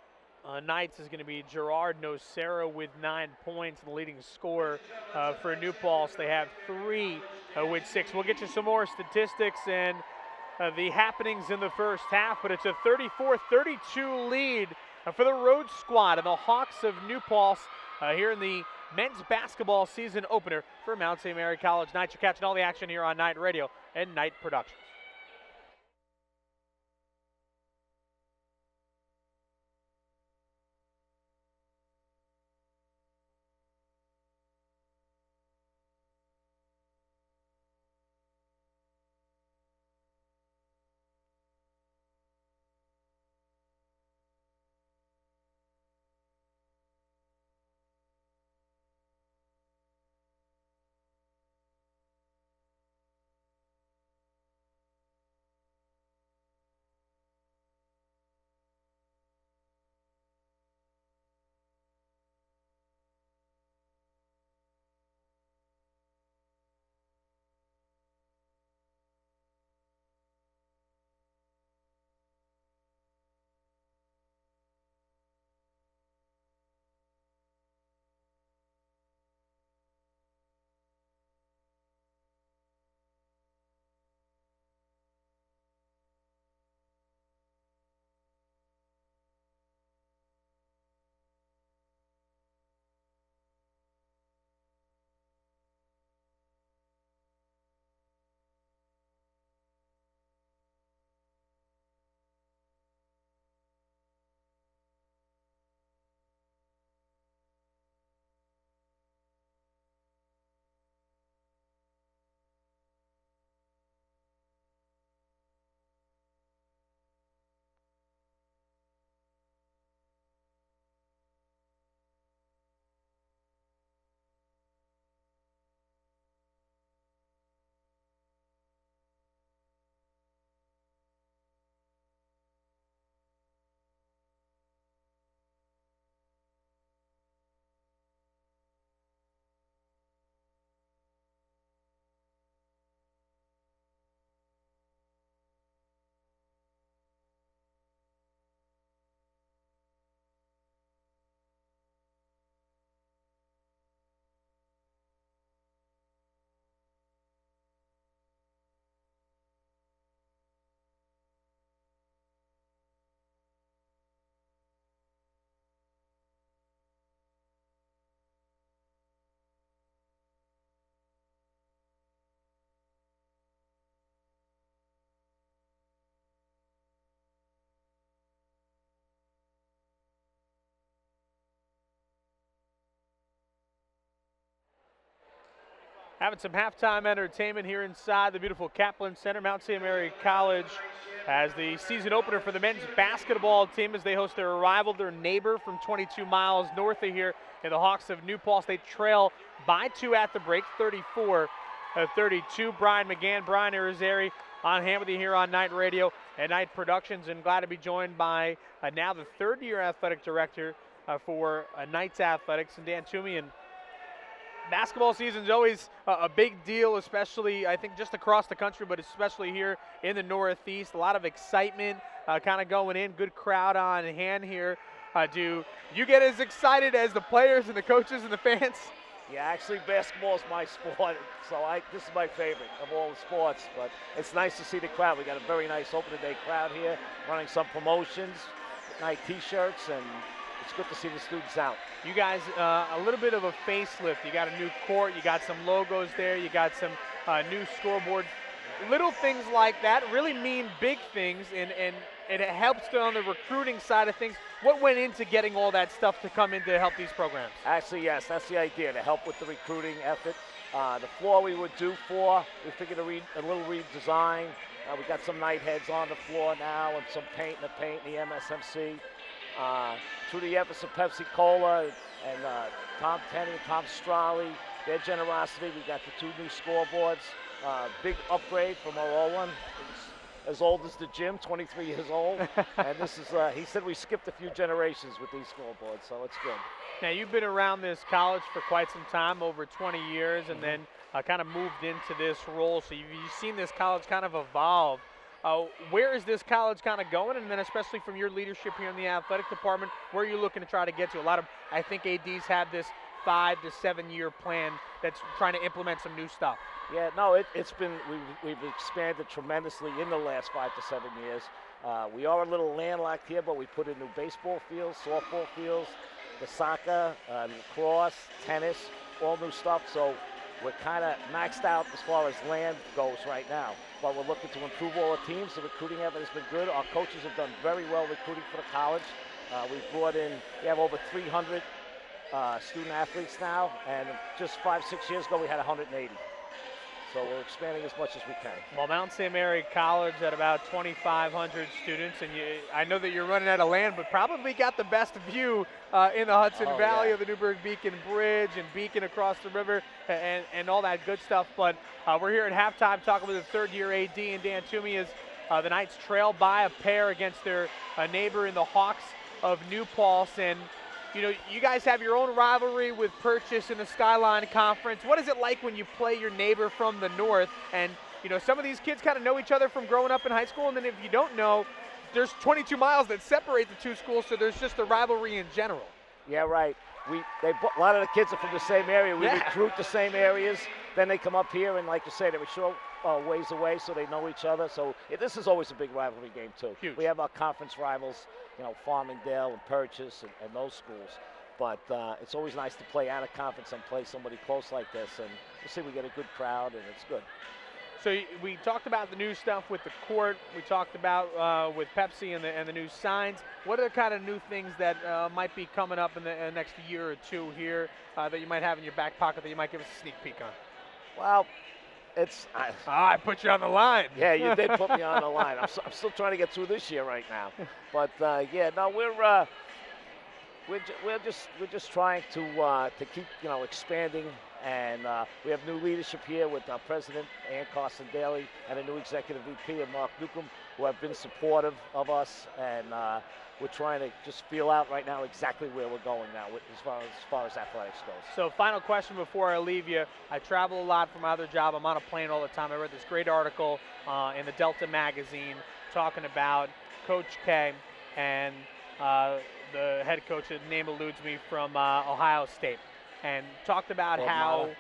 Knights is going to be Gerard Nocera with 9 points. And the leading scorer for New Paltz, they have 3 with 6. We'll get you some more statistics and the happenings in the first half, but it's a 34-32 lead for the road squad and the Hawks of New Paltz here in the men's basketball season opener for Mount St. Mary College Knights. You're catching all the action here on Knight Radio and Knight Productions. Having some halftime entertainment here inside the beautiful Kaplan Center. Mount St. Mary College has the season opener for the men's basketball team as they host their rival, their neighbor from 22 miles north of here in the Hawks of New Paltz. They trail by 2 at the break, 34-32. Brian McGann, Brian Irizarry on hand with you here on Night Radio and Night Productions, and glad to be joined by now the third-year athletic director for Knights Athletics, and Dan Toomey. And basketball season is always a big deal, especially I think just across the country, but especially here in the Northeast. A lot of excitement kind of going in, good crowd on hand here. Do you get as excited as the players and the coaches and the fans? Yeah, actually basketball is my sport, so this is my favorite of all the sports, but it's nice to see the crowd. We got a very nice opening day crowd here, running some promotions, nice t-shirts, and it's good to see the students out. You guys, a little bit of a facelift. You got a new court, you got some logos there, you got some new scoreboard. Little things like that really mean big things, and it helps on the recruiting side of things. What went into getting all that stuff to come in to help these programs? Actually, yes, that's the idea, to help with the recruiting effort. The floor we would do for, we figured a little redesign. We got some night heads on the floor now and some paint in the MSMC. Through the efforts of Pepsi Cola and Tom Tenney and Tom Strally, their generosity, we got the 2 new scoreboards. Big upgrade from our old one. It's as old as the gym, 23 years old. And this is, he said we skipped a few generations with these scoreboards, so it's good. Now, you've been around this college for quite some time, over 20 years, and then kind of moved into this role. So you've seen this college kind of evolve. Where is this college kind of going? And then especially from your leadership here in the athletic department, where are you looking to try to get to? A lot of, I think, ADs have this 5 to 7 year plan that's trying to implement some new stuff. Yeah, no, it's been, we've expanded tremendously in the last 5 to 7 years. We are a little landlocked here, but we put in new baseball fields, softball fields, the soccer, lacrosse, tennis, all new stuff. So we're kind of maxed out as far as land goes right now. But we're looking to improve all the teams. The recruiting effort has been good. Our coaches have done very well recruiting for the college. We've brought in, we have over 300 student athletes now, and just 5, 6 years ago we had 180. So we're expanding as much as we can. Well, Mount St. Mary College at about 2,500 students, and I know that you're running out of land, but probably got the best view in the Hudson Valley of the Newburgh-Beacon Bridge and Beacon across the river and all that good stuff. But we're here at halftime talking with the third-year AD, and Dan Toomey, as the Knights trail by a pair against their neighbor in the Hawks of New Paltz. And you know, you guys have your own rivalry with Purchase in the Skyline Conference. What is it like when you play your neighbor from the north? And, you know, some of these kids kind of know each other from growing up in high school, and then if you don't know, there's 22 miles that separate the 2 schools, so there's just a rivalry in general. Yeah, right. A lot of the kids are from the same area. We recruit the same areas. Then they come up here, and like you say, they were short ways away, so they know each other. So this is always a big rivalry game, too. Huge. We have our conference rivals, you know, Farmingdale and Purchase and those schools. But it's always nice to play out of conference and play somebody close like this. And we'll see, we get a good crowd, and it's good. So we talked about the new stuff with the court. We talked about with Pepsi and the new signs. What are the kind of new things that might be coming up in the next year or two here that you might have in your back pocket that you might give us a sneak peek on? Well, I put you on the line. Yeah, you did put me on the line. I'm still trying to get through this year right now. But yeah, no, we're just trying to keep, you know, expanding. And we have new leadership here with our president, Ann Carson Daly, and a new executive VP, Mark Newcomb, who have been supportive of us. And we're trying to just feel out right now exactly where we're going now as far as athletics goes. So final question before I leave you. I travel a lot for my other job. I'm on a plane all the time. I read this great article in the Delta magazine talking about Coach K and the head coach, the name eludes me, from Ohio State. And talked about how,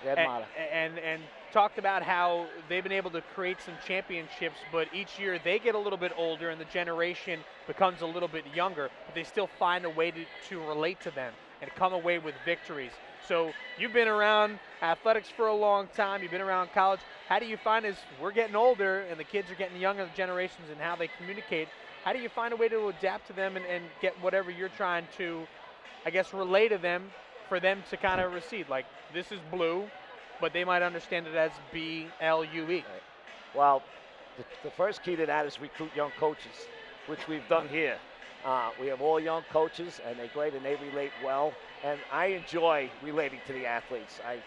and talked about how they've been able to create some championships, but each year they get a little bit older and the generation becomes a little bit younger, but they still find a way to relate to them and come away with victories. So you've been around athletics for a long time, you've been around college. How do you find, as we're getting older and the kids are getting younger, the generations, and how they communicate, how do you find a way to adapt to them and get whatever you're trying to, I guess, relay to them, for them to kind of recede? Like, this is blue, but they might understand it as BLUE. Well, the first key to that is recruit young coaches, which we've done here. We have all young coaches, and they're great, and they relate well. And I enjoy relating to the athletes. I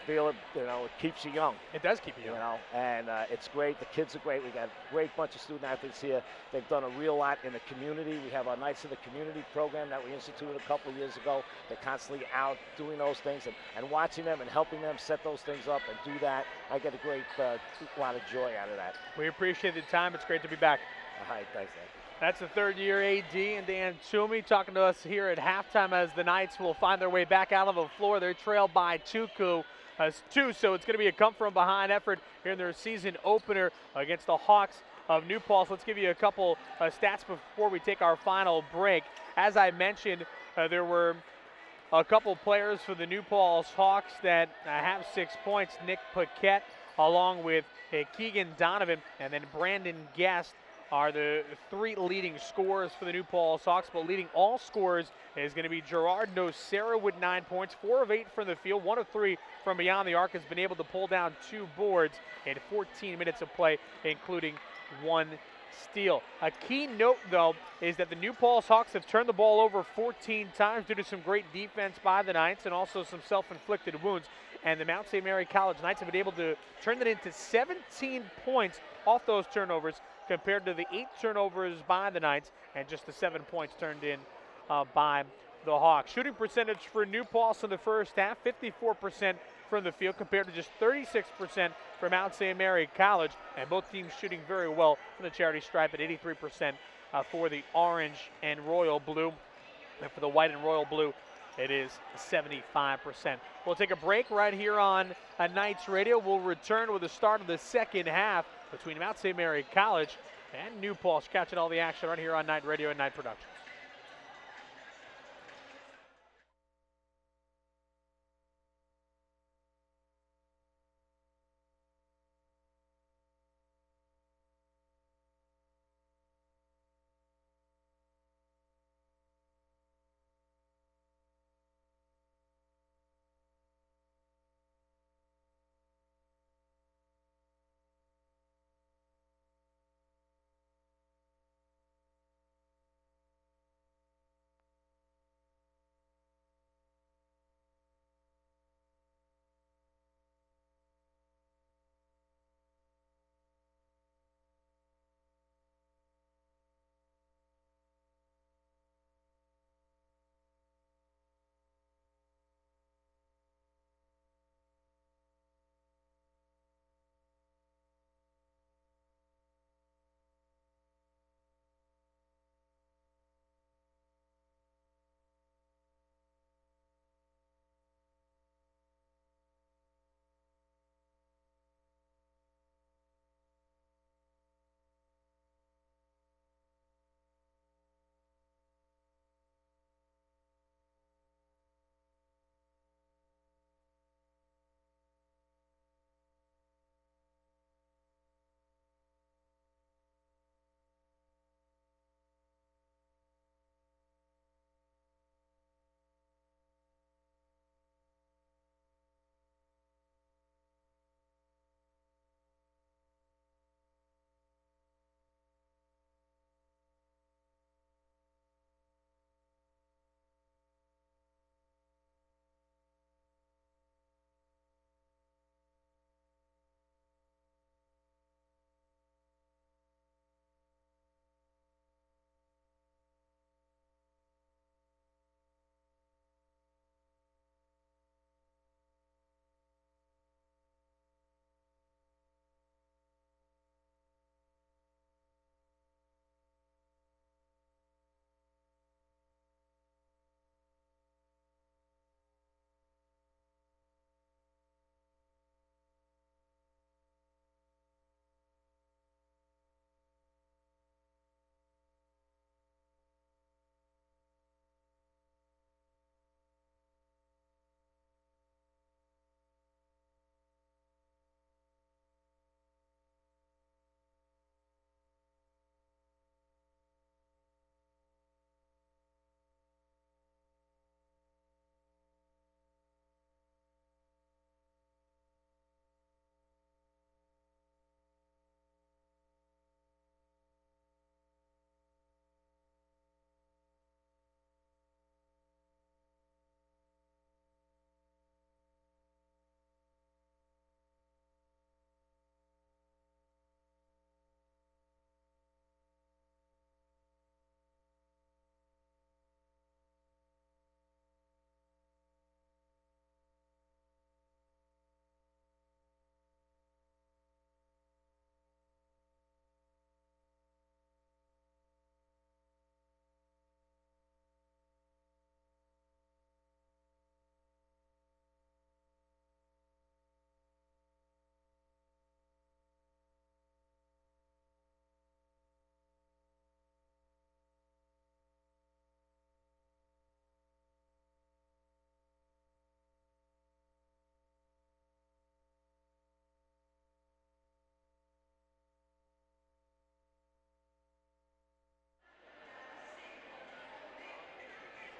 feel it, it keeps you young. It does keep you young. And it's great. The kids are great. We got a great bunch of student athletes here. They've done a real lot in the community. We have our Nights of the Community program that we instituted a couple of years ago. They're constantly out doing those things and watching them and helping them set those things up and do that. I get a great lot of joy out of that. We appreciate the time. It's great to be back. All right, thanks, Dan. That's the third-year AD and Dan Toomey talking to us here at halftime as the Knights will find their way back out of the floor. They're trailed by two, so it's going to be a come-from-behind effort here in their season opener against the Hawks of New Paltz. Let's give you a couple stats before we take our final break. As I mentioned, there were a couple players for the New Paltz Hawks that have 6 points. Nick Paquette along with Keegan Donovan and then Brandon Guest are the three leading scorers for the New Paltz Hawks, but leading all scorers is going to be Gerard Nocera with 9 points, 4 of 8 from the field, 1 of 3 from beyond the arc, has been able to pull down 2 boards in 14 minutes of play, including 1 steal. A key note, though, is that the New Paltz Hawks have turned the ball over 14 times due to some great defense by the Knights and also some self-inflicted wounds. And the Mount St. Mary College Knights have been able to turn that into 17 points off those turnovers, compared to the 8 turnovers by the Knights and just the 7 points turned in by the Hawks. Shooting percentage for New Paltz in the first half, 54% from the field compared to just 36% for Mount St. Mary College, and both teams shooting very well from the charity stripe at 83% for the orange and royal blue, and for the white and royal blue it is 75%. We'll take a break right here on Knights Radio. We'll return with the start of the second half between Mount St. Mary College and New Paltz, catching all the action right here on Night Radio and Night Productions.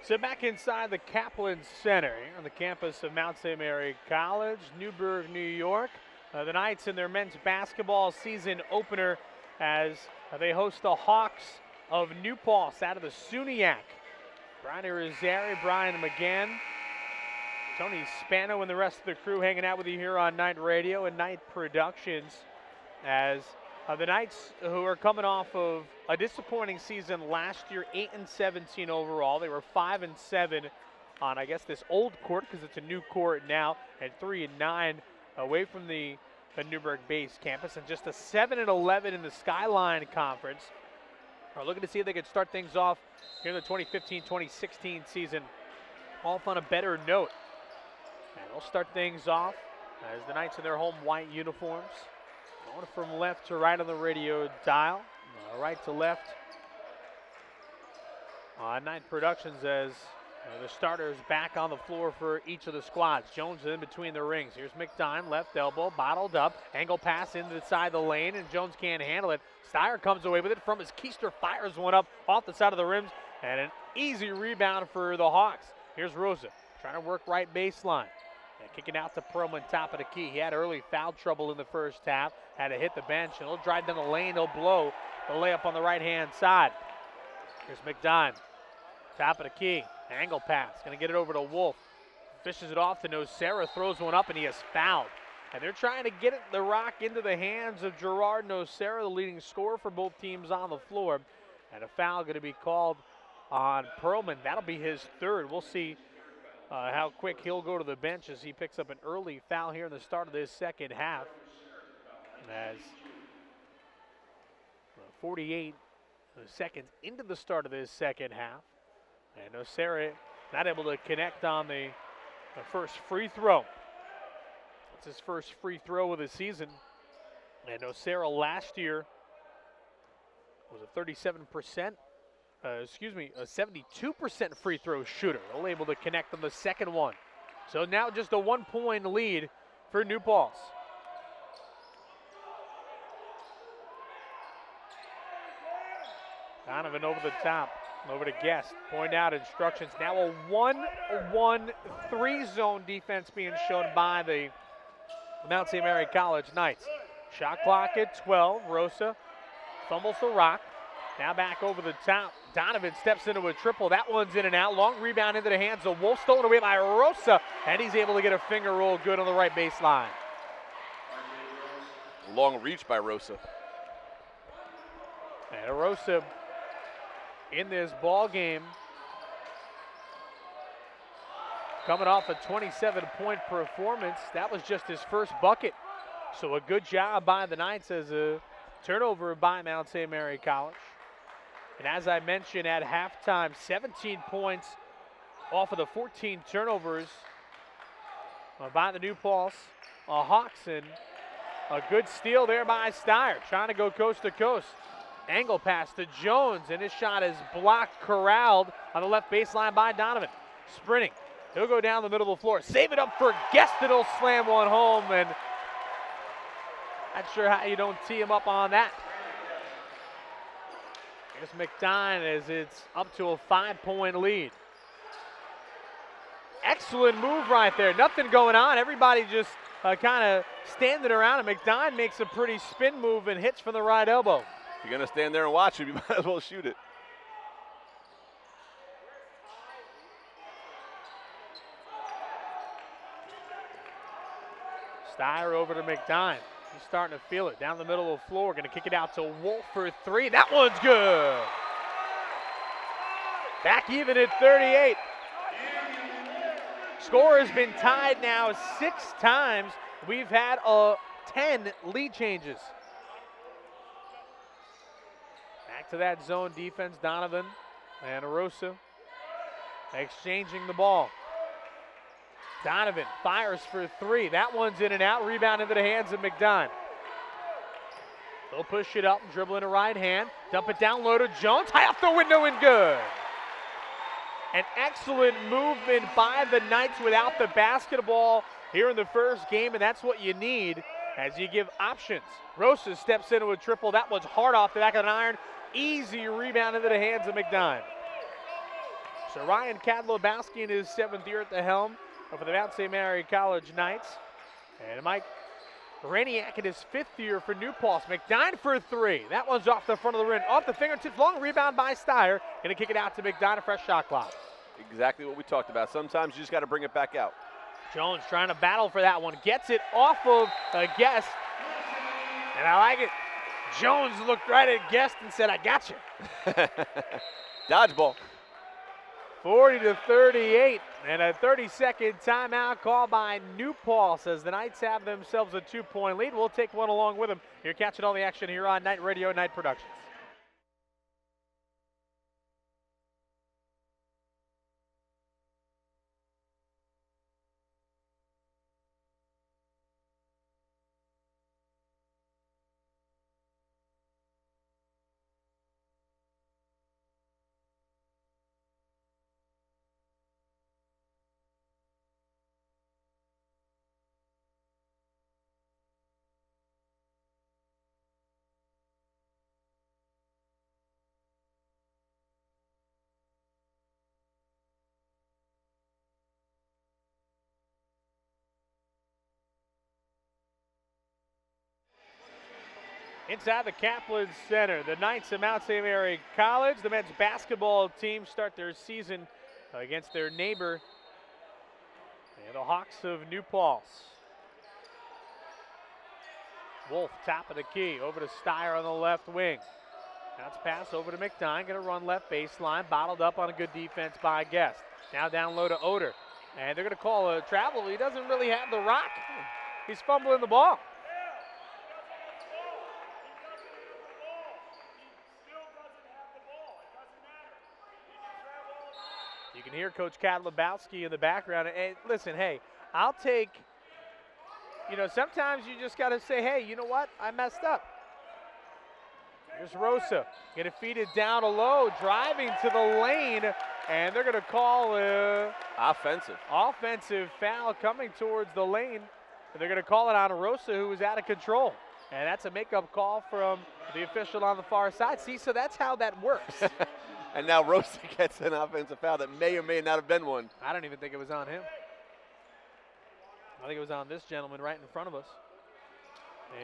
So back inside the Kaplan Center here on the campus of Mount St. Mary College, Newburgh, New York. The Knights in their men's basketball season opener as they host the Hawks of New Paltz out of the SUNYAC. Brian Irizarry, Brian McGann, Tony Spano, and the rest of the crew hanging out with you here on Night Radio and Night Productions as the Knights, who are coming off of a disappointing season last year, 8-17 overall. They were 5-7 on, I guess, this old court because it's a new court now, and 3-9 away from the Newburgh base campus, and just a 7-11 in the Skyline Conference. Are looking to see if they could start things off here in the 2015-2016 season off on a better note. And they'll start things off as the Knights in their home white uniforms. Going from left to right on the radio dial, right to left on Night Productions as the starters back on the floor for each of the squads. Jones in between the rings. Here's McDine, left elbow, bottled up. Angle pass into the side of the lane, and Jones can't handle it. Steyer comes away with it from his keister, fires one up off the side of the rims, and an easy rebound for the Hawks. Here's Rosa trying to work right baseline. And kicking out to Perlman, top of the key. He had early foul trouble in the first half. Had to hit the bench, and he'll drive down the lane. He'll blow the layup on the right-hand side. Here's McDine, top of the key. Angle pass, going to get it over to Wolf. Fishes it off to Nocera, throws one up, and he is fouled. And they're trying to get the rock into the hands of Gerard Nocera, the leading scorer for both teams on the floor. And a foul going to be called on Perlman. That'll be his third. We'll see how quick he'll go to the bench as he picks up an early foul here in the start of this second half. As 48 seconds into the start of this second half. And Nocera not able to connect on the first free throw. It's his first free throw of the season. And Nocera last year was a 72% free throw shooter. Only able to connect on the second one. So now just a 1-point lead for New Paltz. Donovan over the top. Over to Guest, point out instructions. Now a 1-1-3 zone defense being shown by the Mount St. Mary College Knights. Shot clock at 12. Rosa fumbles the rock. Now back over the top. Donovan steps into a triple. That one's in and out. Long rebound into the hands of Wolf. Stolen away by Rosa. And he's able to get a finger roll good on the right baseline. Long reach by Rosa. And Rosa in this ball game, coming off a 27-point performance. That was just his first bucket. So a good job by the Knights as a turnover by Mount St. Mary College. And as I mentioned at halftime, 17 points off of the 14 turnovers by the New Paltz Hawks. And a good steal there by Steyer, trying to go coast to coast. Angle pass to Jones, and his shot is blocked, corralled on the left baseline by Donovan. Sprinting, he'll go down the middle of the floor. Save it up for Guest, and he'll slam one home, and not sure how you don't tee him up on that. Here's McDine as it's up to a 5-point lead. Excellent move right there. Nothing going on. Everybody just kind of standing around, and McDine makes a pretty spin move and hits from the right elbow. If you're going to stand there and watch him, you might as well shoot it. Steyer over to McDine. He's starting to feel it. Down the middle of the floor. Going to kick it out to Wolf for three. That one's good. Back even at 38. Score has been tied now 6 times. We've had 10 lead changes. Back to that zone defense, Donovan and Arosa exchanging the ball. Donovan fires for three. That one's in and out. Rebound into the hands of McDine. They'll push it up, dribble in a right hand. Dump it down low to Jones. High off the window and good. An excellent movement by the Knights without the basketball here in the first game, and that's what you need as you give options. Rosa steps into a triple. That one's hard off the back of an iron. Easy rebound into the hands of McDine. So Ryan Kadlobowski in his 7th year at the helm for the Mount St. Mary College Knights. And Mike Rainiac in his 5th year for New Paltz. McDine for 3. That one's off the front of the rim, off the fingertips. Long rebound by Steyer. Gonna kick it out to McDine, a fresh shot clock. Exactly what we talked about. Sometimes you just got to bring it back out. Jones trying to battle for that one. Gets it off of Guest. And I like it. Jones looked right at Guest and said, I got you. Dodgeball. 40-38, and a 30-second timeout called by New Paltz as the Knights have themselves a 2-point lead. We'll take one along with them. You're catching all the action here on Night Radio, Night Productions. Inside the Kaplan Center, the Knights of Mount St. Mary College, the men's basketball team start their season against their neighbor, and the Hawks of New Paltz. Wolf, top of the key, over to Steyer on the left wing. Bounce pass over to McDine, gonna run left baseline, bottled up on a good defense by Guest. Now down low to Oder, and they're gonna call a travel. He doesn't really have the rock. He's fumbling the ball. You can hear Coach Kadlobowski in the background. And listen, hey, I'll take, sometimes you just got to say, hey, you know what? I messed up. Here's Rosa. Going to feed it down low, driving to the lane, and they're going to call offensive foul coming towards the lane. And they're going to call it on Rosa, who was out of control. And that's a makeup call from the official on the far side. See, so that's how that works. And now Rosa gets an offensive foul that may or may not have been one. I don't even think it was on him. I think it was on this gentleman right in front of us.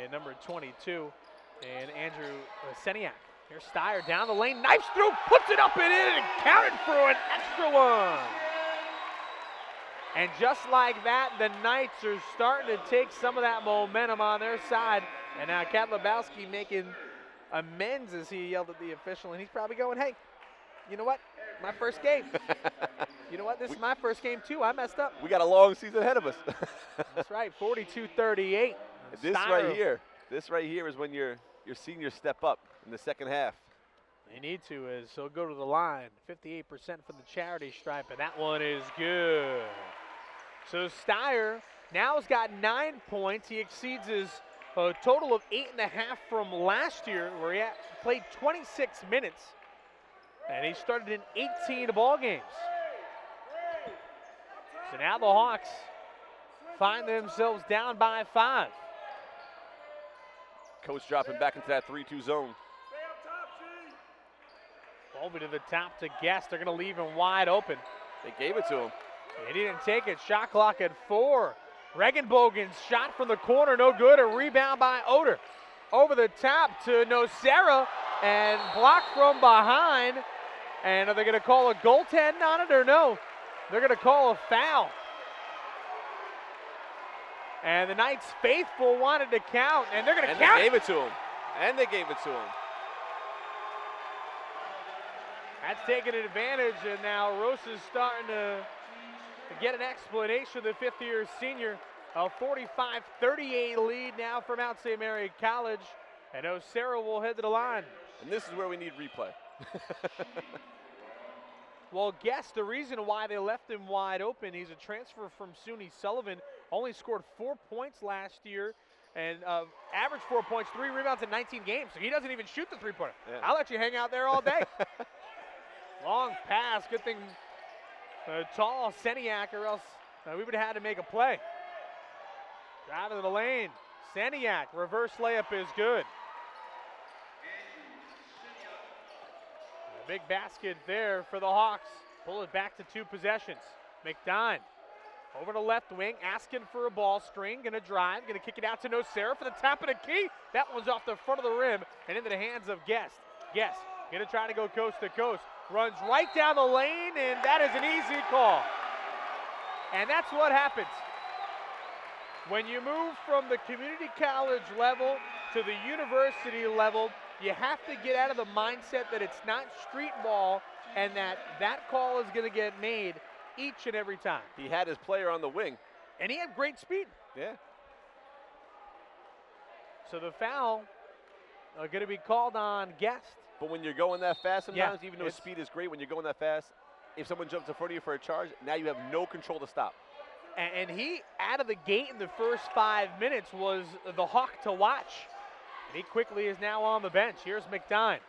And number 22, and Andrew Seniak. Here's Steyer down the lane, knifes through, puts it up and in, and counted for an extra one. And just like that, the Knights are starting to take some of that momentum on their side. And now Kadlobowski making amends as he yelled at the official, and he's probably going, hey, you know what? My first game. You know what? This is my first game, too. I messed up. We got a long season ahead of us. That's right, 42-38. This right here is when your seniors step up in the second half. They need to, as he'll go to the line. 58% for the charity stripe, and that one is good. So Steyer now has got 9 points. He exceeds his total of 8.5 from last year, where he played 26 minutes. And he started in 18 ball games. So now the Hawks find themselves down by 5. Coach dropping back into that 3-2 zone. Over to the top to Guest. They're going to leave him wide open. They gave it to him. He didn't take it. Shot clock at 4. Regenbogen's shot from the corner, no good. A rebound by Oder. Over the top to Nocera and blocked from behind. And are they going to call a goaltend on it or no? They're going to call a foul. And the Knights faithful wanted to count, and they're going to count. And they gave it to him. And they gave it to him. That's taking advantage, and now Rosa's starting to get an explanation. The 5th-year senior, a 45-38 lead now for Mount St. Mary College. And Nocera will head to the line. And this is where we need replay. Well, guess the reason why they left him wide open, he's a transfer from SUNY Sullivan, only scored 4 points last year, and averaged 4 points, 3 rebounds in 19 games, so he doesn't even shoot the three-pointer. Yeah. I'll let you hang out there all day. Long pass, good thing tall Seniak, or else we would have had to make a play. Drive into the lane, Seniak, reverse layup is good. A big basket there for the Hawks. pull it back to 2 possessions. McDine over to left wing, asking for a ball screen, gonna drive, gonna kick it out to Nocera for the top of the key. That one's off the front of the rim and into the hands of Guest. Guest gonna try to go coast to coast, runs right down the lane, and that is an easy call. And that's what happens. When you move from the community college level to the university level, you have to get out of the mindset that it's not street ball and that call is gonna get made each and every time. He had his player on the wing. And he had great speed. Yeah. So the foul going to be called on Guest. But when you're going that fast sometimes, Yeah, even though speed is great, when you're going that fast, if someone jumps in front of you for a charge, now you have no control to stop. And he, out of the gate in the first 5 minutes, was the hawk to watch. And he quickly is now on the bench. Here's McDine.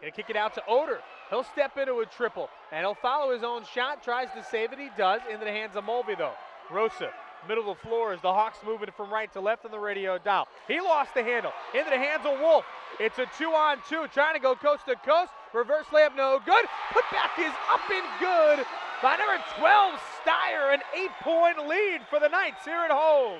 Going to kick it out to Oder. He'll step into a triple, and he'll follow his own shot, tries to save it, he does, into the hands of Mulvey, though. Rosa, middle of the floor as the Hawks moving from right to left on the radio dial. He lost the handle, into the hands of Wolf. It's a 2-on-2, trying to go coast to coast. Reverse layup, no good. Put back is up and good by number 12, Steyer, an 8-point lead for the Knights here at home.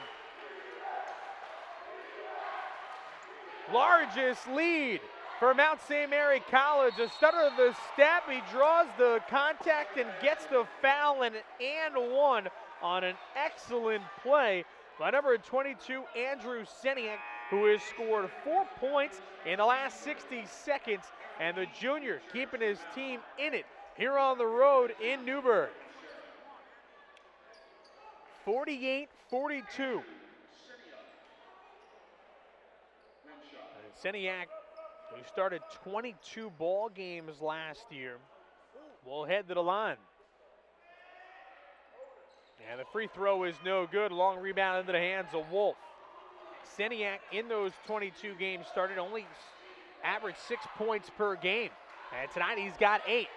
Largest lead for Mount St. Mary College. A stutter of the step, he draws the contact and gets the foul, and one on an excellent play by number 22, Andrew Seniak, who has scored 4 points in the last 60 seconds, and the junior keeping his team in it here on the road in Newburgh. 48-42. And Seniak, who started 22 ball games last year, will head to the line. And the free throw is no good. Long rebound into the hands of Wolf. Seniak in those 22 games started only averaged 6 points per game. And tonight he's got 8.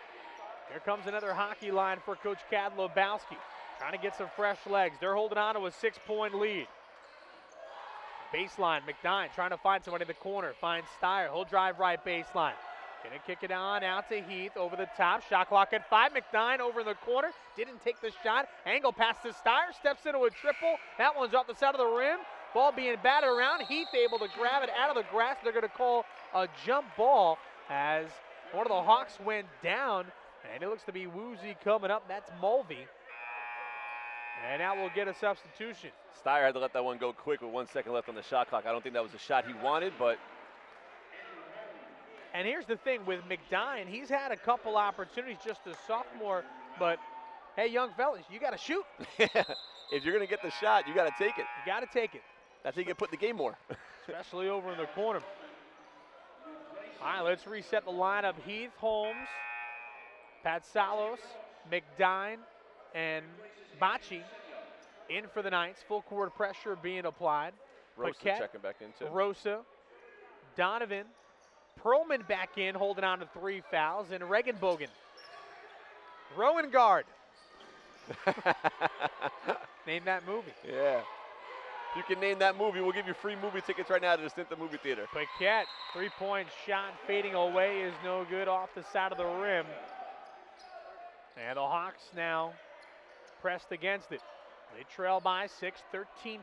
Here comes another hockey line for Coach Kadlobowski. Trying to get some fresh legs. They're holding on to a 6-point lead. Baseline, McDine trying to find somebody in the corner. Finds Steyer. He'll drive right baseline. Gonna kick it on out to Heath over the top. Shot clock at 5. McDine over in the corner. Didn't take the shot. Angle pass to Steyer. Steps into a triple. That one's off the side of the rim. Ball being batted around. Heath able to grab it out of the grass. They're gonna call a jump ball as one of the Hawks went down. And it looks to be woozy coming up. That's Mulvey. And now we'll get a substitution. Steyer had to let that one go quick with 1 second left on the shot clock. I don't think that was the shot he wanted, but. And here's the thing with McDine, he's had a couple opportunities, just a sophomore, but hey, young fellas, you got to shoot. If you're going to get the shot, you got to take it. You got to take it. That's how you get put in the game more. Especially over in the corner. All right, let's reset the lineup. Heath, Holmes, Patsalos, McDine, and Bocci in for the Knights. Full court pressure being applied. Rosa Paquette, checking back in too. Rosa, Donovan, Perlman back in, holding on to 3 fouls, and Regenbogen. Rowan guard. Name that movie. Yeah. You can name that movie. We'll give you free movie tickets right now to the Stinta Movie Theater. Paquette, 3-point shot fading away is no good off the side of the rim. And the Hawks now pressed against it. They trail by 6, 13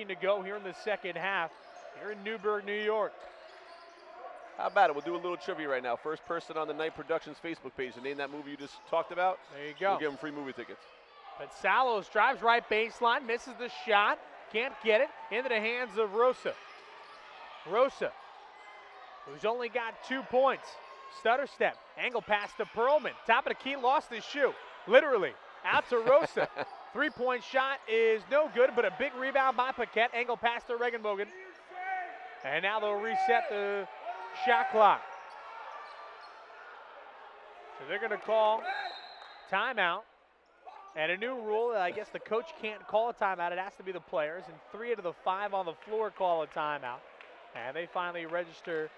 to go here in the second half here in Newburgh, New York. How about it? We'll do a little trivia right now. First person on the Night Productions Facebook page to name that movie you just talked about. There you go. We'll give them free movie tickets. But Salos drives right baseline, misses the shot, can't get it, into the hands of Rosa. Rosa, who's only got 2 points. Stutter step, angle pass to Perlman. Top of the key, lost his shoe, literally. Out to Rosa. 3-point shot is no good, but a big rebound by Paquette. Angle pass to Regenbogen. And now they'll reset the shot clock. So they're going to call timeout. And a new rule, I guess the coach can't call a timeout. It has to be the players. And 3 out of the 5 on the floor call a timeout. And they finally register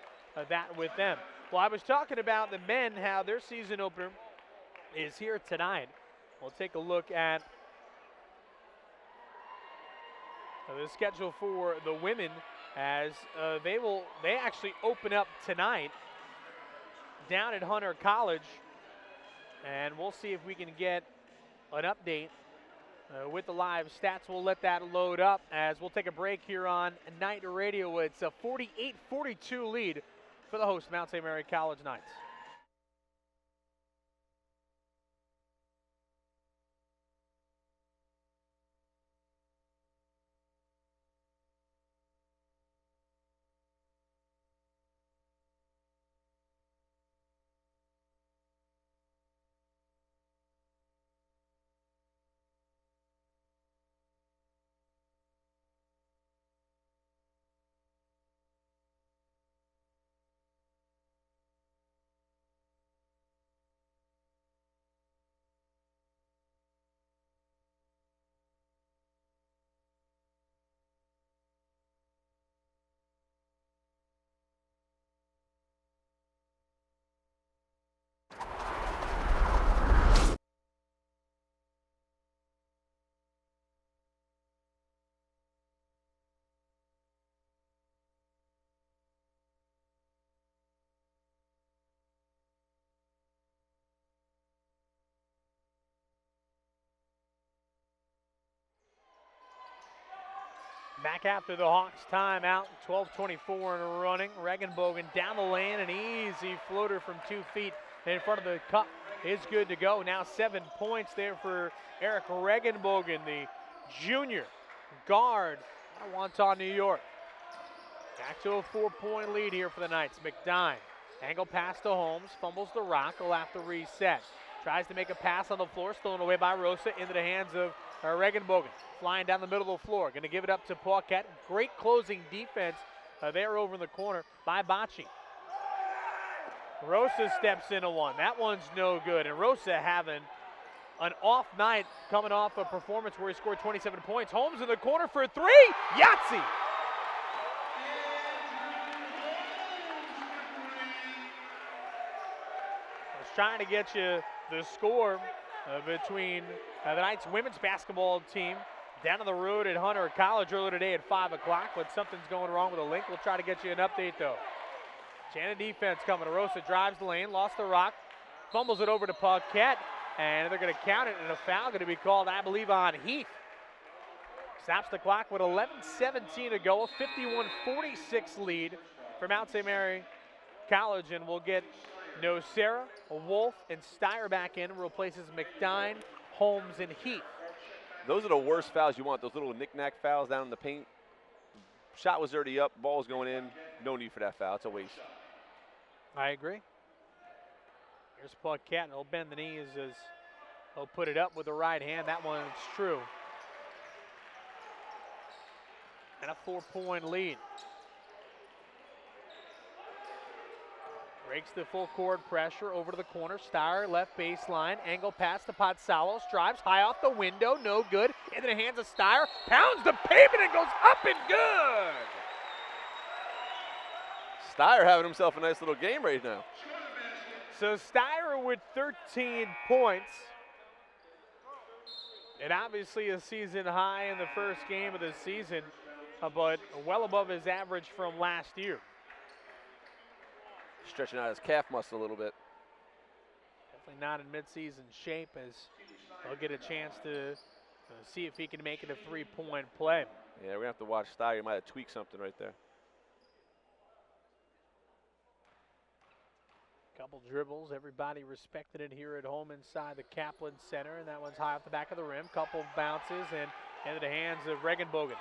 that with them. Well, I was talking about the men, how their season opener is here tonight. We'll take a look at the schedule for the women as they actually open up tonight down at Hunter College and we'll see if we can get an update with the live stats. We'll let that load up as we'll take a break here on Night Radio. It's a 48-42 lead for the host, Mount St. Mary College Knights. Back after the Hawks timeout, 12:24 and running. Regenbogen down the lane, an easy floater from 2 feet in front of the cup is good to go. Now 7 points there for Eric Regenbogen, the junior guard out of Wonton, New York. Back to a 4-point lead here for the Knights. McDine, angle pass to Holmes, fumbles the rock, he'll have to reset. Tries to make a pass on the floor, stolen away by Rosa into the hands of Regenbogen. Flying down the middle of the floor, going to give it up to Paquette. Great closing defense there over in the corner by Bocci. Rosa steps into one. That one's no good, and Rosa having an off night coming off a performance where he scored 27 points. Holmes in the corner for 3. Yahtzee! I was trying to get you the score between the Knights women's basketball team down on the road at Hunter College earlier today at 5 o'clock, but something's going wrong with the link. We'll try to get you an update, though. Shannon defense coming. Rosa drives the lane, lost the rock, fumbles it over to Paquette, and they're going to count it, and a foul going to be called, I believe, on Heath. Stops the clock with 11:17 to go, a 51-46 lead for Mount St. Mary College, and we'll get Nocera, Wolf, and Steyer back in, replaces McDine, Holmes, and Heath. Those are the worst fouls you want, those little knick-knack fouls down in the paint. Shot was already up, ball's going in. No need for that foul, it's a waste. I agree. Here's Paquette, and he'll bend the knees as he'll put it up with the right hand. That one's true. And a 4-point lead. Breaks the full court pressure over to the corner. Steyer left baseline. Angle pass to Patsalos. Drives high off the window. No good. Into the hands of Steyer. Pounds the pavement and goes up and good. Steyer having himself a nice little game right now. So Steyer with 13 points. And obviously a season high in the first game of the season, but well above his average from last year. Stretching out his calf muscle a little bit. Definitely not in midseason shape, as he'll get a chance to see if he can make it a 3-point play. Yeah, we're going to have to watch Steyer. He might have tweaked something right there. Couple dribbles. Everybody respected it here at home inside the Kaplan Center, and that one's high off the back of the rim. Couple bounces and into the hands of Regenbogen.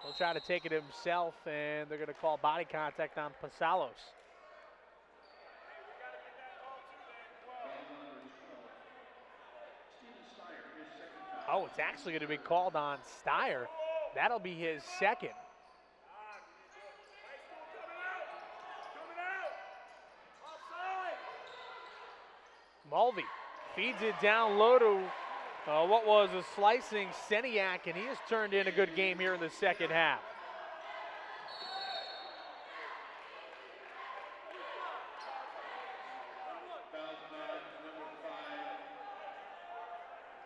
He'll try to take it himself, and they're going to call body contact on Patsalos. Oh, it's actually going to be called on Steyer. That'll be his second. Mulvey feeds it down low to what was a slicing Seniak, and he has turned in a good game here in the second half.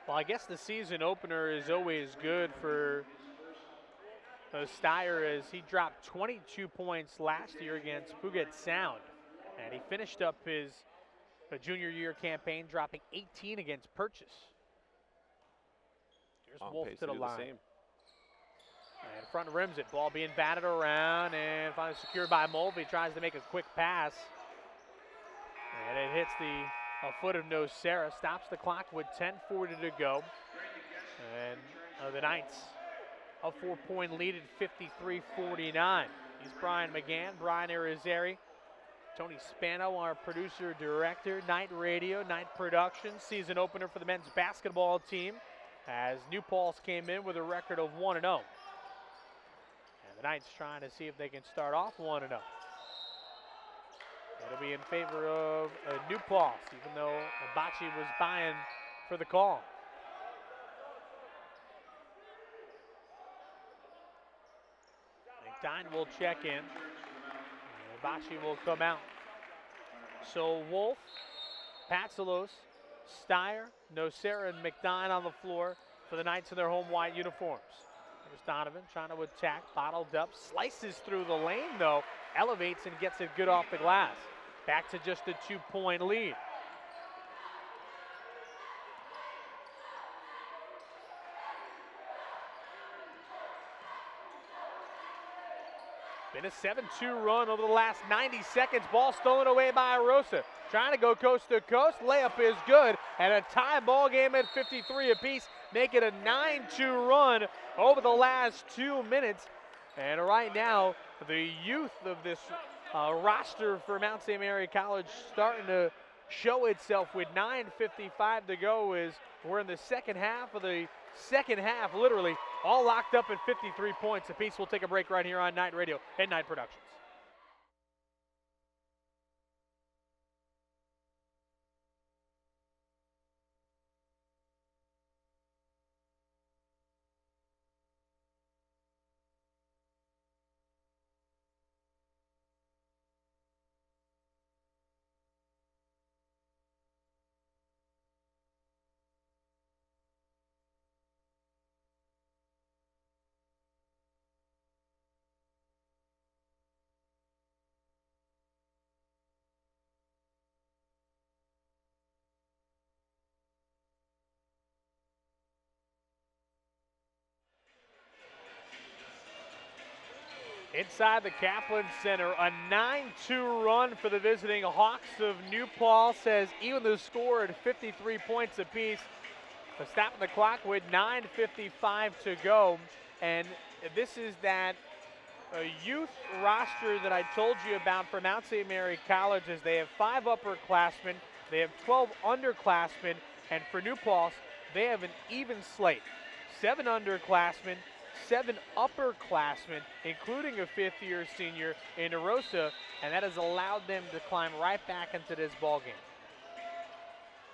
Well, I guess the season opener is always good for Steyer, as he dropped 22 points last year against Puget Sound, and he finished up his a junior year campaign, dropping 18 against Purchase. Here's On Wolf pace to the do line. same. And front rims it. Ball being batted around and finally secured by Mulvey. Tries to make a quick pass. And it hits a foot of Nocera. Stops the clock with 10:40 to go. And the Knights a 4-point lead at 53-49. He's Brian McGann, Brian Irizarry, Tony Spano, our producer director, Night Radio, Night Production, season opener for the men's basketball team as New Paltz came in with a record of 1-0. And the Knights trying to see if they can start off 1-0. It'll be in favor of New Paltz, even though Abachi was buying for the call. McDine will check in. Abachi will come out. So Wolf, Patsalos, Steyer, Nocera, and McDine on the floor for the Knights in their home white uniforms. There's Donovan trying to attack, bottled up, slices through the lane though, elevates and gets it good off the glass. Back to just a 2-point lead. Been a 7-2 run over the last 90 seconds. Ball stolen away by Rosa. Trying to go coast to coast. Layup is good. And a tie ball game at 53 apiece. Make it a 9-2 run over the last 2 minutes. And right now, the youth of this roster for Mount St. Mary College starting to show itself with 9:55 to go as we're in the second half of the second half, literally all locked up at 53 points apiece. We'll take a break right here on Night Radio and Night Productions. Inside the Kaplan Center, a 9-2 run for the visiting Hawks of New Paltz has even the score at 53 points apiece. Stopping the clock with 9:55 to go. And this is that youth roster that I told you about for Mount St. Mary College. As they have 5 upperclassmen, they have 12 underclassmen, and for New Paltz, they have an even slate. 7 underclassmen, 7 upperclassmen, including a 5th-year senior in Rosa, and that has allowed them to climb right back into this ballgame.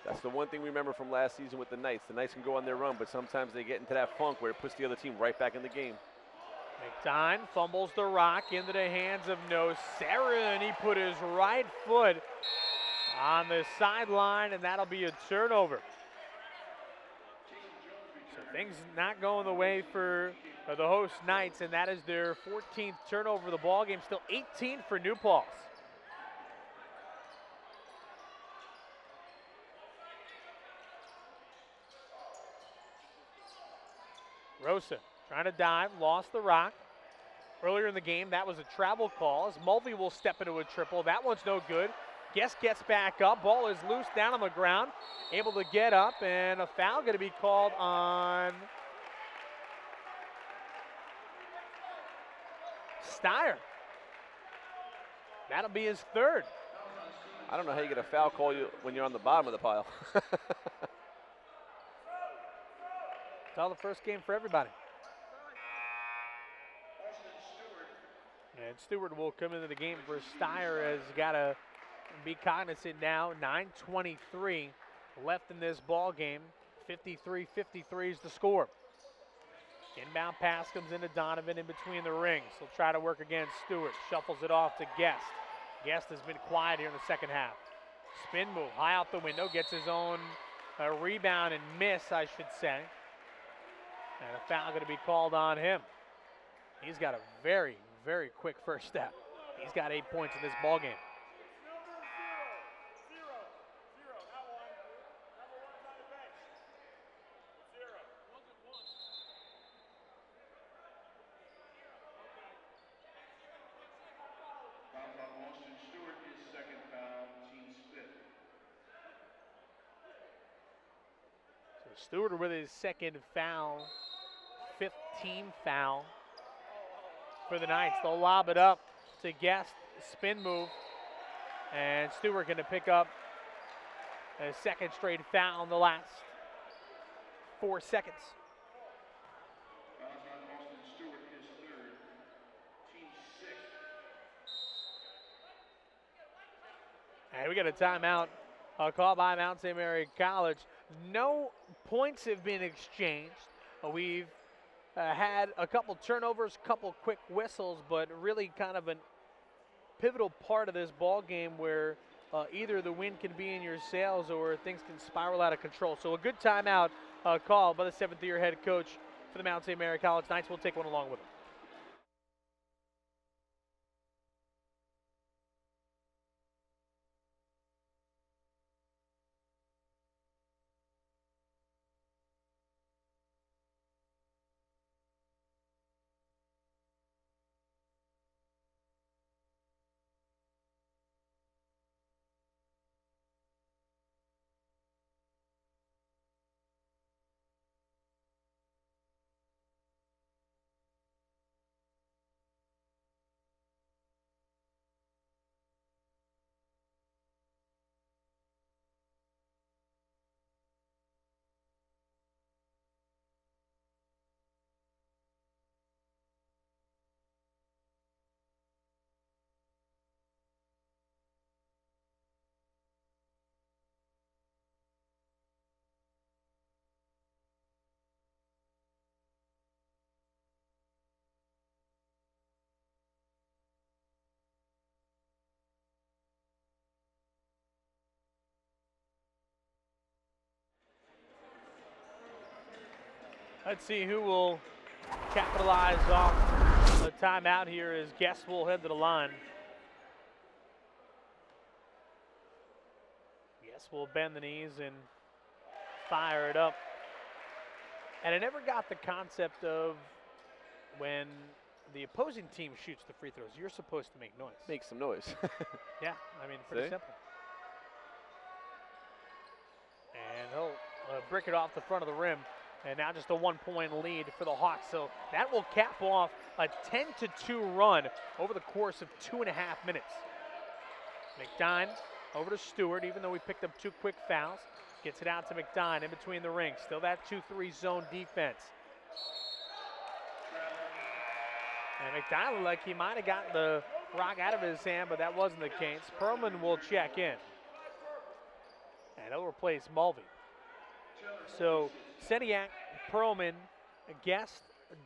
That's the one thing we remember from last season with the Knights. The Knights can go on their run, but sometimes they get into that funk where it puts the other team right back in the game. McDine fumbles the rock into the hands of Nocera, and he put his right foot on the sideline, and that'll be a turnover. So things not going the way for the host Knights, and that is their 14th turnover of the ball game. Still 18 for New Paltz. Rosa trying to dive, lost the rock. Earlier in the game, that was a travel call as Mulvey will step into a triple. That one's no good. Guest gets back up. Ball is loose down on the ground. Able to get up, and a foul going to be called on Steyer. That'll be his 3rd. I don't know how you get a foul call when you're on the bottom of the pile. It's all the first game for everybody. And Stewart will come into the game for Steyer, has got to be cognizant now. 9:23 left in this ball game. 53-53 is the score. Inbound pass comes into Donovan in between the rings. He'll try to work against Stewart. Shuffles it off to Guest. Guest has been quiet here in the second half. Spin move, high out the window. Gets his own rebound and miss, I should say. And a foul going to be called on him. He's got a very, very quick first step. He's got 8 points in this ball game. Stewart with his second foul, 5th team foul for the Knights. They'll lob it up to Guest, spin move, and Stewart going to pick up a second straight foul in the last 4 seconds. And we got a timeout called by Mount St. Mary College. No points have been exchanged. We've had a couple turnovers, couple quick whistles, but really kind of a pivotal part of this ball game where either the wind can be in your sails or things can spiral out of control. So a good timeout called by the 7th-year head coach for the Mount St. Mary College Knights. Will take one along with him. Let's see who will capitalize off the timeout here as Guest will head to the line. Guest will bend the knees and fire it up. And I never got the concept of when the opposing team shoots the free throws, you're supposed to make noise. Make some noise. Yeah, I mean, pretty simple. And he'll brick it off the front of the rim. And now just a 1-point lead for the Hawks. So that will cap off a 10-2 run over the course of 2.5 minutes. McDine over to Stewart, even though we picked up 2 quick fouls. Gets it out to McDine in between the rings. Still that 2-3 zone defense. And McDine looked like he might have gotten the rock out of his hand, but that wasn't the case. Perlman will check in. And he'll replace Mulvey. So Seniak, Perlman, Guest,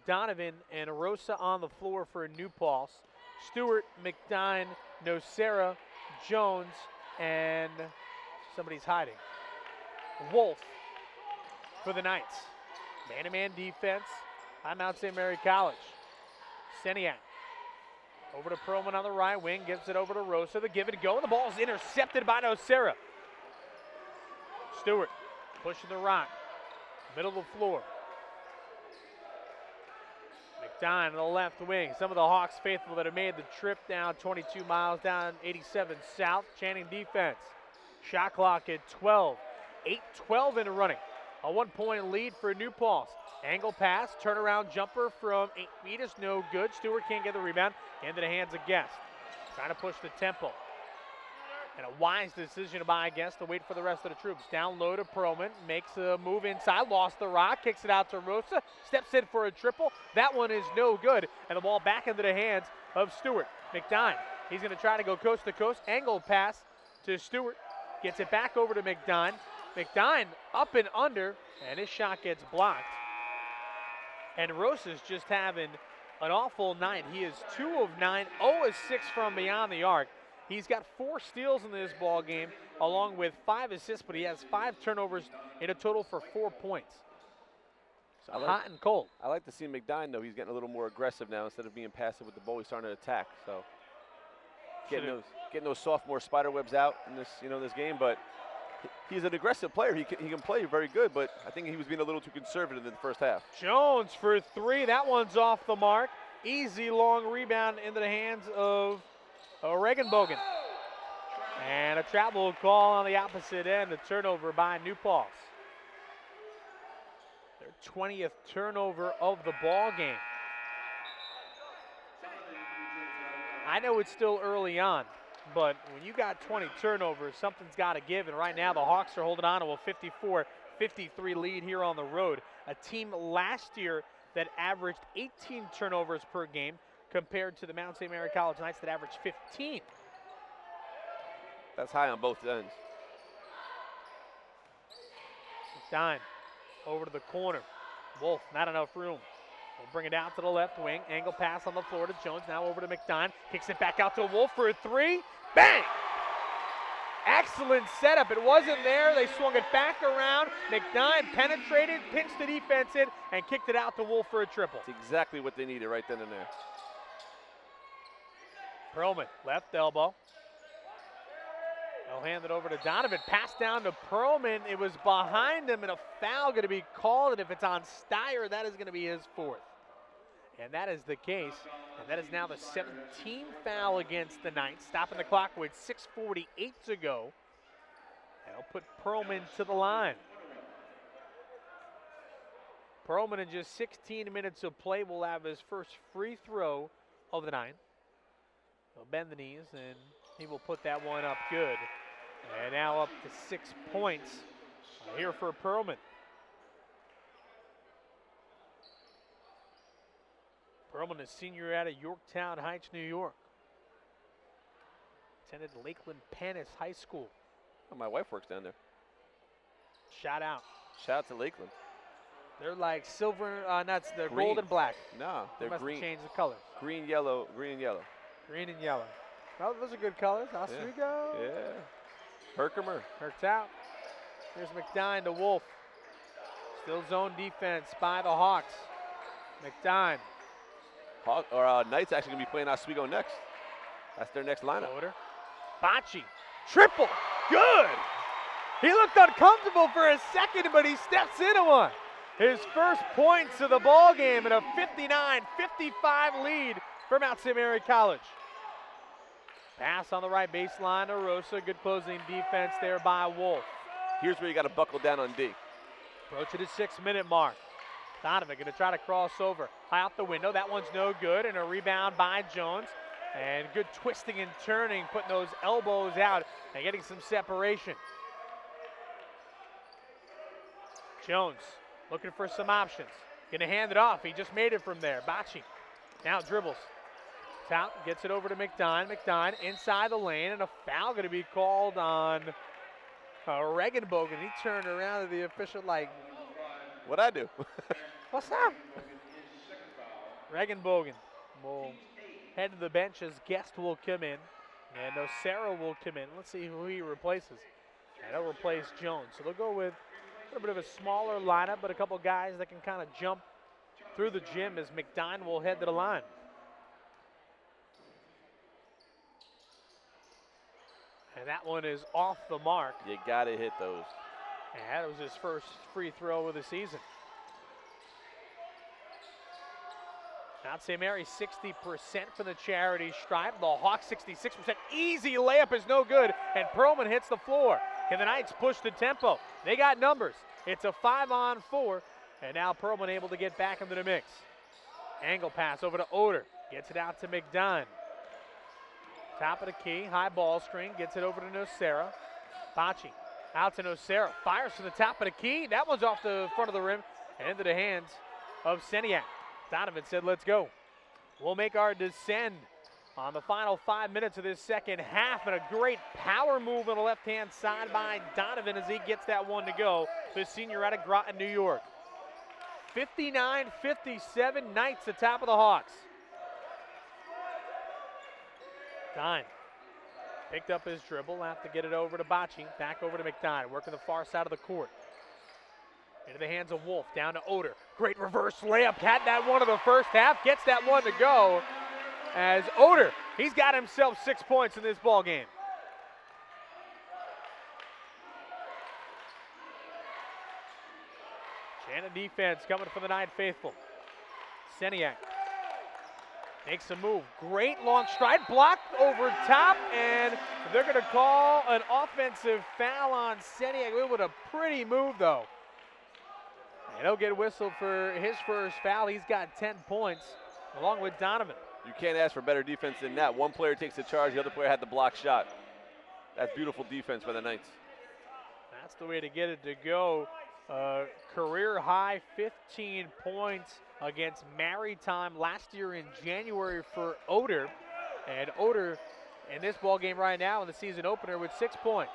Donovan, and Rosa on the floor for New Paltz. Stewart, McDine, Nocera, Jones, and somebody's hiding. Wolf for the Knights. Man-to-man defense by Mount St. Mary College. Seniak over to Perlman on the right wing, gives it over to Rosa. The give and go, and the ball is intercepted by Nocera. Stewart pushing the rock. Middle of the floor. McDine on the left wing. Some of the Hawks faithful that have made the trip down 22 miles, down 87 south. Channing defense. Shot clock at 12. 8-12 in the running. A 1-point lead for New Paltz. Angle pass, turnaround jumper from 8 feet is no good. Stewart can't get the rebound. Into the hands of Guest. Trying to push the tempo. And a wise decision by Guest to wait for the rest of the troops. Down low to Perlman, makes a move inside, lost the rock, kicks it out to Rosa, steps in for a triple. That one is no good, and the ball back into the hands of Stewart. McDine, he's going to try to go coast to coast. Angle pass to Stewart, gets it back over to McDine. McDine up and under, and his shot gets blocked. And Rosa's just having an awful night. He is 2 of 9, 0 of 6 from beyond the arc. He's got 4 steals in this ball game, along with 5 assists, but he has 5 turnovers in a total for 4 points. So hot and cold. I like to see McDine, though. He's getting a little more aggressive now. Instead of being passive with the ball, he's starting to attack. So getting those sophomore spider webs out in this, this game. But he's an aggressive player. He can play very good, but I think he was being a little too conservative in the first half. Jones for 3. That one's off the mark. Easy long rebound into the hands of Regenbogen. And a travel call on the opposite end, a turnover by New Paltz. Their 20th turnover of the ball game. I know it's still early on, but when you got 20 turnovers, something's got to give. And right now the Hawks are holding on to a 54-53 lead here on the road. A team last year that averaged 18 turnovers per game compared to the Mount St. Mary College Knights that averaged 15. That's high on both ends. Stein over to the corner. Wolf, not enough room. We'll bring it out to the left wing. Angle pass on the floor to Jones. Now over to McDine. Kicks it back out to Wolf for a three. Bang! Excellent setup. It wasn't there. They swung it back around. McDine penetrated, pinched the defense in, and kicked it out to Wolf for a triple. That's exactly what they needed right then and there. Perlman, left elbow. They'll hand it over to Donovan. Pass down to Perlman. It was behind him, and a foul going to be called. And if it's on Steyer, that is going to be his fourth. And that is the case. And that is now the 17th foul against the Knights. Stopping the clock with 6:48 to go. That'll put Perlman to the line. Perlman in just 16 minutes of play will have his first free throw of the night. He'll bend the knees, and he will put that one up good. And now up to 6 points here for Perlman. Perlman, a senior out of Yorktown Heights, New York. Attended Lakeland Panis High School. Oh, my wife works down there. Shout out. Shout out to Lakeland. They're like silver, they're Green. gold and black. No, they're Must green. change the colors. Green, yellow, green and yellow. Green and yellow. Well, those are good colors. Oswego. Yeah. Herkimer. Hurts out. Here's McDine to Wolf. Still zone defense by the Hawks. McDine. Knights actually going to be playing Oswego next. That's their next lineup. Loader. Bocce. Triple. Good. He looked uncomfortable for a second, but he steps into one. His first points of the ball game and a 59-55 lead for Mount St. Mary College. Pass on the right baseline to Rosa. Good closing defense there by Wolf. Here's where you got to buckle down on D. Approaching the 6-minute mark. Donovan going to try to cross over. High out the window. That one's no good. And a rebound by Jones. And good twisting and turning, putting those elbows out and getting some separation. Jones looking for some options. Going to hand it off. He just made it from there. Bocce now dribbles. Out, gets it over to McDine. McDine inside the lane, and a foul going to be called on Regenbogen. He turned around to the official like, What'd I do? what's up? Regenbogen will head to the bench as Guest will come in, and Osera will come in. Let's see who he replaces. And he'll replace Jones. So they'll go with a little bit of a smaller lineup, but a couple guys that can kind of jump through the gym as McDine will head to the line. And that one is off the mark. You got to hit those. And that was his first free throw of the season. Mount St. Mary 60% from the charity stripe. The Hawks 66%. Easy layup is no good. And Perlman hits the floor. And the Knights push the tempo. They got numbers. It's a 5-on-4. And now Perlman able to get back into the mix. Angle pass over to Oder. Gets it out to McDine. Top of the key, high ball screen, gets it over to Nocera. Bocce out to Nocera, fires from the top of the key. That one's off the front of the rim and into the hands of Seniak. Donovan said, let's go. We'll make our descend on the final 5 minutes of this second half, and a great power move on the left-hand side by Donovan as he gets that one to go. The senior out of Groton, New York. 59-57 Knights atop of the Hawks. Stein picked up his dribble, have to get it over to Bocce, back over to McDine, working the far side of the court. Into the hands of Wolf, down to Oder. Great reverse layup, had that one of the first half, gets that one to go. As Oder, he's got himself 6 points in this ball game. Shannon defense coming for the Knight faithful. Seniak makes a move. Great long stride, blocked over top, and they're going to call an offensive foul on Seniak. It was a pretty move, though. And he'll get whistled for his first foul. He's got 10 points, along with Donovan. You can't ask for better defense than that. One player takes the charge, the other player had the block shot. That's beautiful defense by the Knights. That's the way to get it to go. Career high 15 points against Maritime last year in January for Oder. And Oder in this ball game right now in the season opener with 6 points.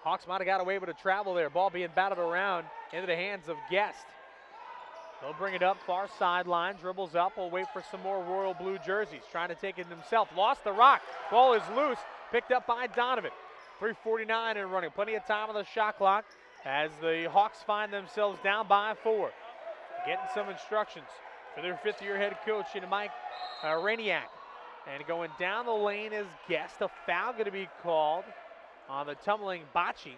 Hawks might have got away with a travel there. Ball being batted around into the hands of Guest. They'll bring it up, far sideline, dribbles up. Will wait for some more royal blue jerseys. Trying to take it himself. Lost the rock. Ball is loose. Picked up by Donovan. 3:49 and running. Plenty of time on the shot clock as the Hawks find themselves down by 4. Getting some instructions for their 5th-year head coach, Mike Rainiak. And going down the lane is Guest. A foul going to be called on the tumbling Bocce.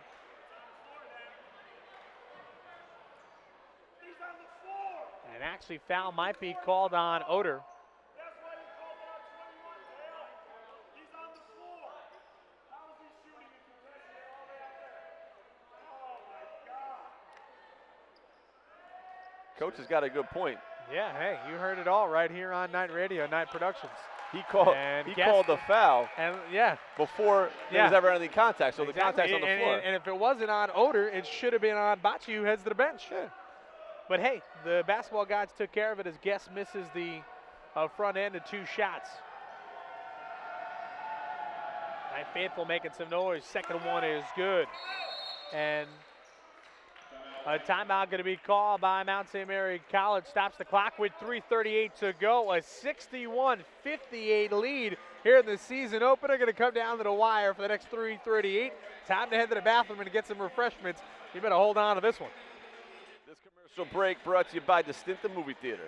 And actually, foul might be called on Oder. Coach has got a good point. Yeah, hey, you heard it all right here on Night Radio, Night Productions. He called the foul and yeah, before there was ever any contact, so exactly. the contact's on the floor. And if it wasn't on Oder, it should have been on Bocce, who heads to the bench. Yeah. But hey, the basketball guys took care of it as Guest misses the front end of 2 shots. Knight Faithful making some noise. Second one is good. And a timeout going to be called by Mount St. Mary College. Stops the clock with 3:38 to go. A 61-58 lead here in the season opener. Going to come down to the wire for the next 3:38. Time to head to the bathroom and get some refreshments. You better hold on to this one. This commercial break brought to you by Distinta Movie Theater.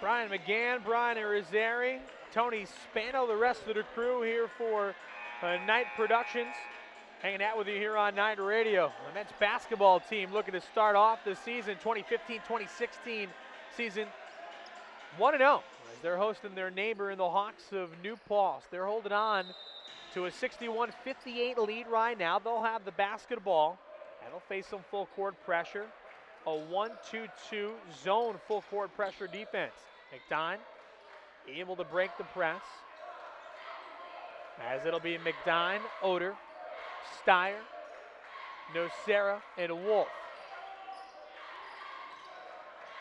Brian McGann, Brian Irizarry, Tony Spano, the rest of the crew here for Night Productions. Hanging out with you here on Night Radio. The men's basketball team looking to start off the season 2015-2016 season 1-0 as they're hosting their neighbor in the Hawks of New Paltz. They're holding on to a 61-58 lead right now. They'll have the basketball and they'll face some full court pressure. A 1-2-2 zone full court pressure defense. McDine able to break the press. As it'll be McDine, Oder, Steyer, Nocera, and Wolf.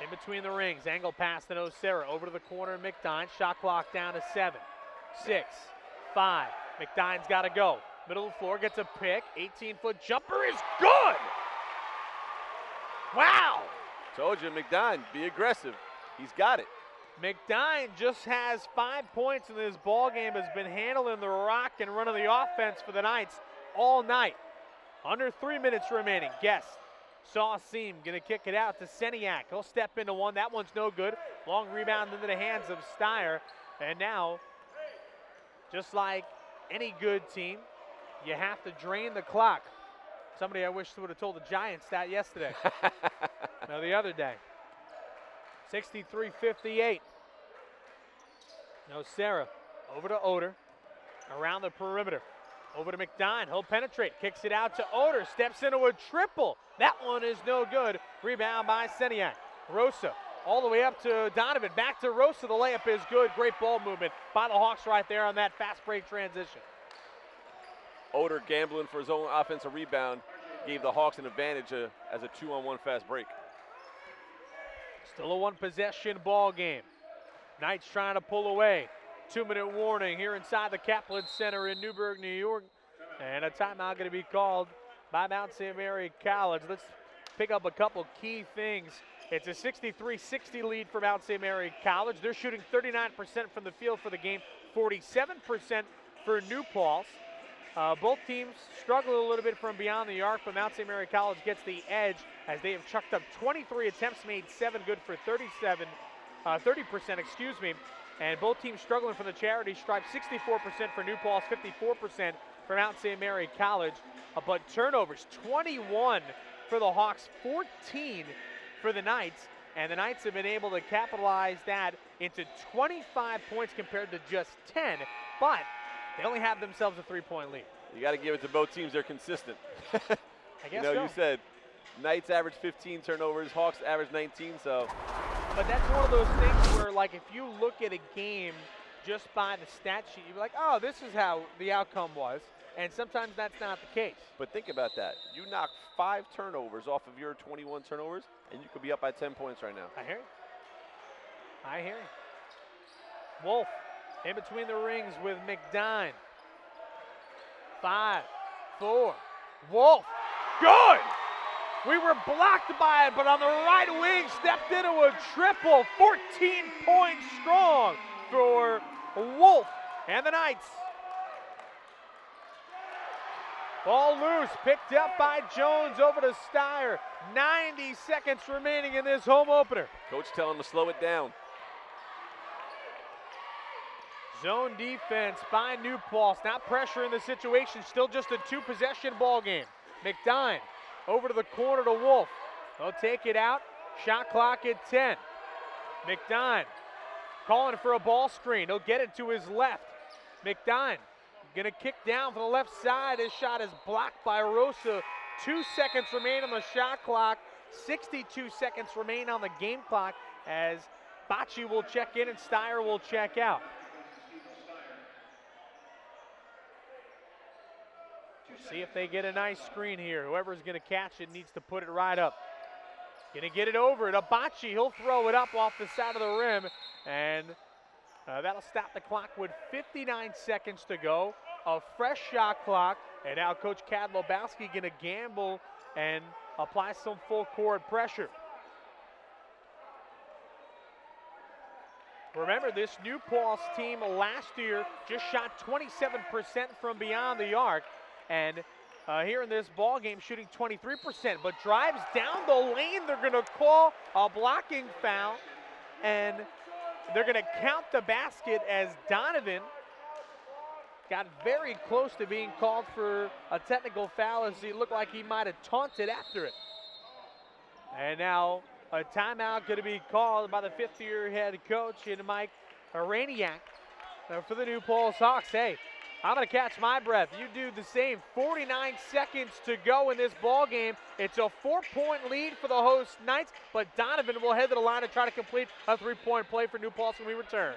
In between the rings, angle pass to Nocera. Over to the corner, McDine. Shot clock down to 7, 6, 5. McDine's got to go. Middle of the floor, gets a pick. 18-foot jumper is good! Wow! Told you, McDine, be aggressive. He's got it. McDine just has 5 points in this ball game, has been handling the rock and running the offense for the Knights all night. Under 3 minutes remaining. Guest saw a seam, gonna kick it out to Seniak. He'll step into one, that one's no good. Long rebound into the hands of Steyer. And now, just like any good team, you have to drain the clock. Somebody I wish would have told the Giants that yesterday. No, the other day. 63-58. Nocera over to Oder. Around the perimeter. Over to McDine. He'll penetrate. Kicks it out to Oder. Steps into a triple. That one is no good. Rebound by Seniak. Rosa all the way up to Donovan. Back to Rosa. The layup is good. Great ball movement by the Hawks right there on that fast break transition. Oder gambling for his own offensive rebound gave the Hawks an advantage as a 2-on-1 fast break. Still a one-possession ball game. Knights trying to pull away. 2-minute warning here inside the Kaplan Center in Newburgh, New York. And a timeout going to be called by Mount St. Mary College. Let's pick up a couple key things. It's a 63-60 lead for Mount St. Mary College. They're shooting 39% from the field for the game, 47% for New Paltz. Both teams struggle a little bit from beyond the arc, but Mount St. Mary College gets the edge as they have chucked up 23 attempts, made 7 good for 30%, and both teams struggling from the charity stripe. 64% for New Paltz, 54% for Mount St. Mary College. But turnovers, 21 for the Hawks, 14 for the Knights, and the Knights have been able to capitalize that into 25 points compared to just 10, but they only have themselves a 3-point lead. You got to give it to both teams. They're consistent. I guess so. You said Knights average 15 turnovers, Hawks average 19, so. But that's one of those things where, like, if you look at a game just by the stat sheet, you're like, oh, this is how the outcome was. And sometimes that's not the case. But think about that. You knock 5 turnovers off of your 21 turnovers, and you could be up by 10 points right now. I hear you. Wolf in between the rings with McDine. 5, 4. Wolf. Good! We were blocked by it, but on the right wing, stepped into a triple. 14 points strong for Wolf and the Knights. Ball loose, picked up by Jones over to Steyer. 90 seconds remaining in this home opener. Coach telling him to slow it down. Zone defense by New Paltz, not pressuring the situation, still just a 2-possession ball game. McDine over to the corner to Wolf. They'll take it out, shot clock at 10. McDine calling for a ball screen, he'll get it to his left. McDine gonna kick down from the left side, his shot is blocked by Rosa. 2 seconds remain on the shot clock, 62 seconds remain on the game clock as Bocce will check in and Steyer will check out. See if they get a nice screen here. Whoever's going to catch it needs to put it right up. Going to get it over to Bocce. He'll throw it up off the side of the rim, and that'll stop the clock with 59 seconds to go. A fresh shot clock, and now Coach Kadlobowski going to gamble and apply some full court pressure. Remember, this New Paltz team last year just shot 27% from beyond the arc. And here in this ball game, shooting 23%, but drives down the lane. They're going to call a blocking foul, and they're going to count the basket as Donovan got very close to being called for a technical foul as he looked like he might have taunted after it. And now a timeout going to be called by the 5th-year head coach, Mike Rainiak, for the New Paltz Hawks. Hey, I'm going to catch my breath. You do the same. 49 seconds to go in this ball game. It's a 4-point lead for the host Knights, but Donovan will head to the line to try to complete a 3-point play for New Paltz when we return.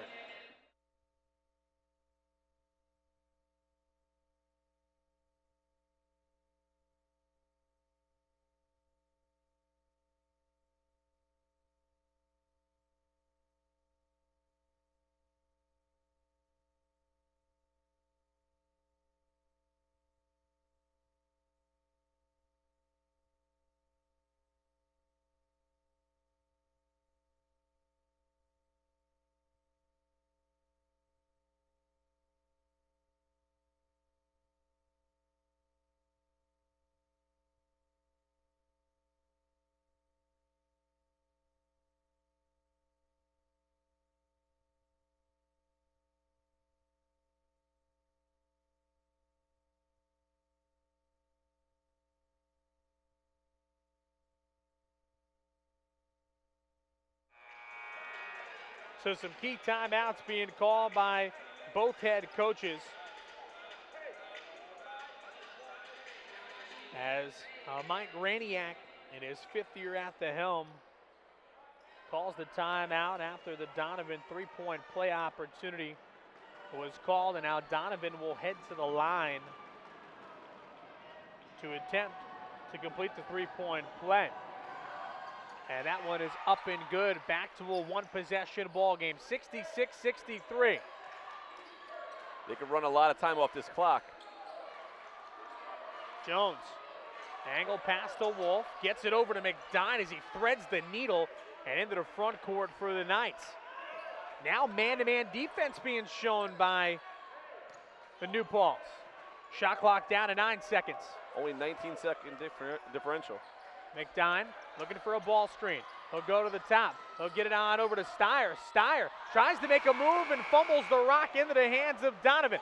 So some key timeouts being called by both head coaches as Mike Rainiak, in his 5th year at the helm, calls the timeout after the Donovan 3-point play opportunity was called, and now Donovan will head to the line to attempt to complete the 3-point play. And that one is up and good. Back to a one-possession ball game, 66-63. They could run a lot of time off this clock. Jones, angle pass to Wolf, gets it over to McDine as he threads the needle and into the front court for the Knights. Now man-to-man defense being shown by the New Paltz. Shot clock down to 9 seconds. Only 19-second differential. McDine looking for a ball screen. He'll go to the top. He'll get it on over to Steyer. Steyer tries to make a move and fumbles the rock into the hands of Donovan.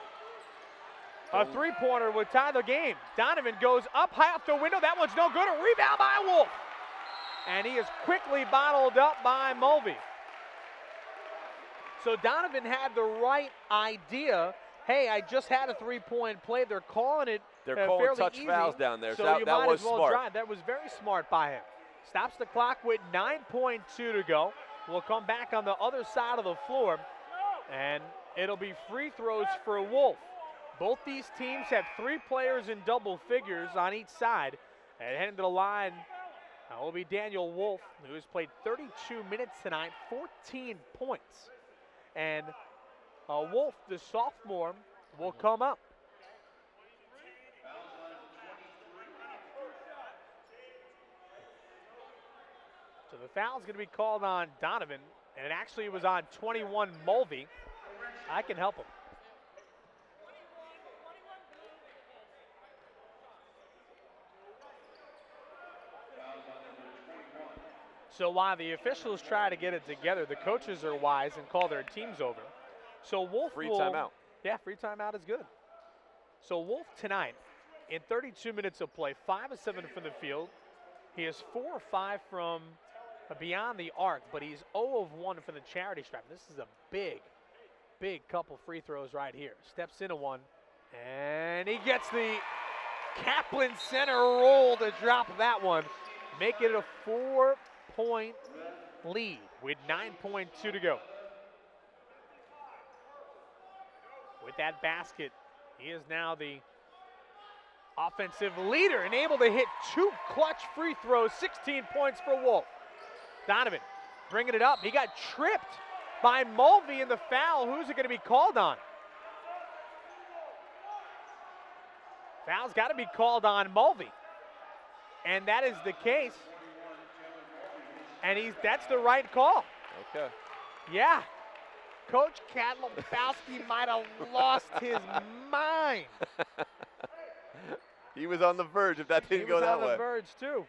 A three-pointer would tie the game. Donovan goes up high off the window. That one's no good. A rebound by Wolf. And he is quickly bottled up by Mulvey. So Donovan had the right idea. Hey, I just had a three-point play. They're calling it They're calling touch easy, fouls down there, so you that might was as well smart. drive. That was very smart by him. Stops the clock with 9.2 to go. We'll come back on the other side of the floor, and it'll be free throws for Wolf. Both these teams have 3 players in double figures on each side. And heading to the line will be Daniel Wolf, who has played 32 minutes tonight, 14 points. And Wolf, the sophomore, will come up. So the foul's going to be called on Donovan, and it actually was on 21 Mulvey. I can help him. So while the officials try to get it together, the coaches are wise and call their teams over. So Wolf Free timeout. Yeah, free timeout is good. So Wolf tonight, in 32 minutes of play, 5 of 7 from the field. He is 4 of 5 from beyond the arc, but he's 0 of 1 from the charity stripe. This is a big, big couple free throws right here. Steps into one, and he gets the Kaplan center roll to drop that one, make it a 4-point lead with 9.2 to go. With that basket, he is now the offensive leader and able to hit 2 clutch free throws, 16 points for Wolf. Donovan bringing it up. He got tripped by Mulvey in the foul. Who's it going to be called on? Foul's got to be called on Mulvey. And that is the case. And that's the right call. Okay. Yeah. Coach Kadlubowski might have lost his mind. He was on the verge if that didn't go that way. He was on the verge too.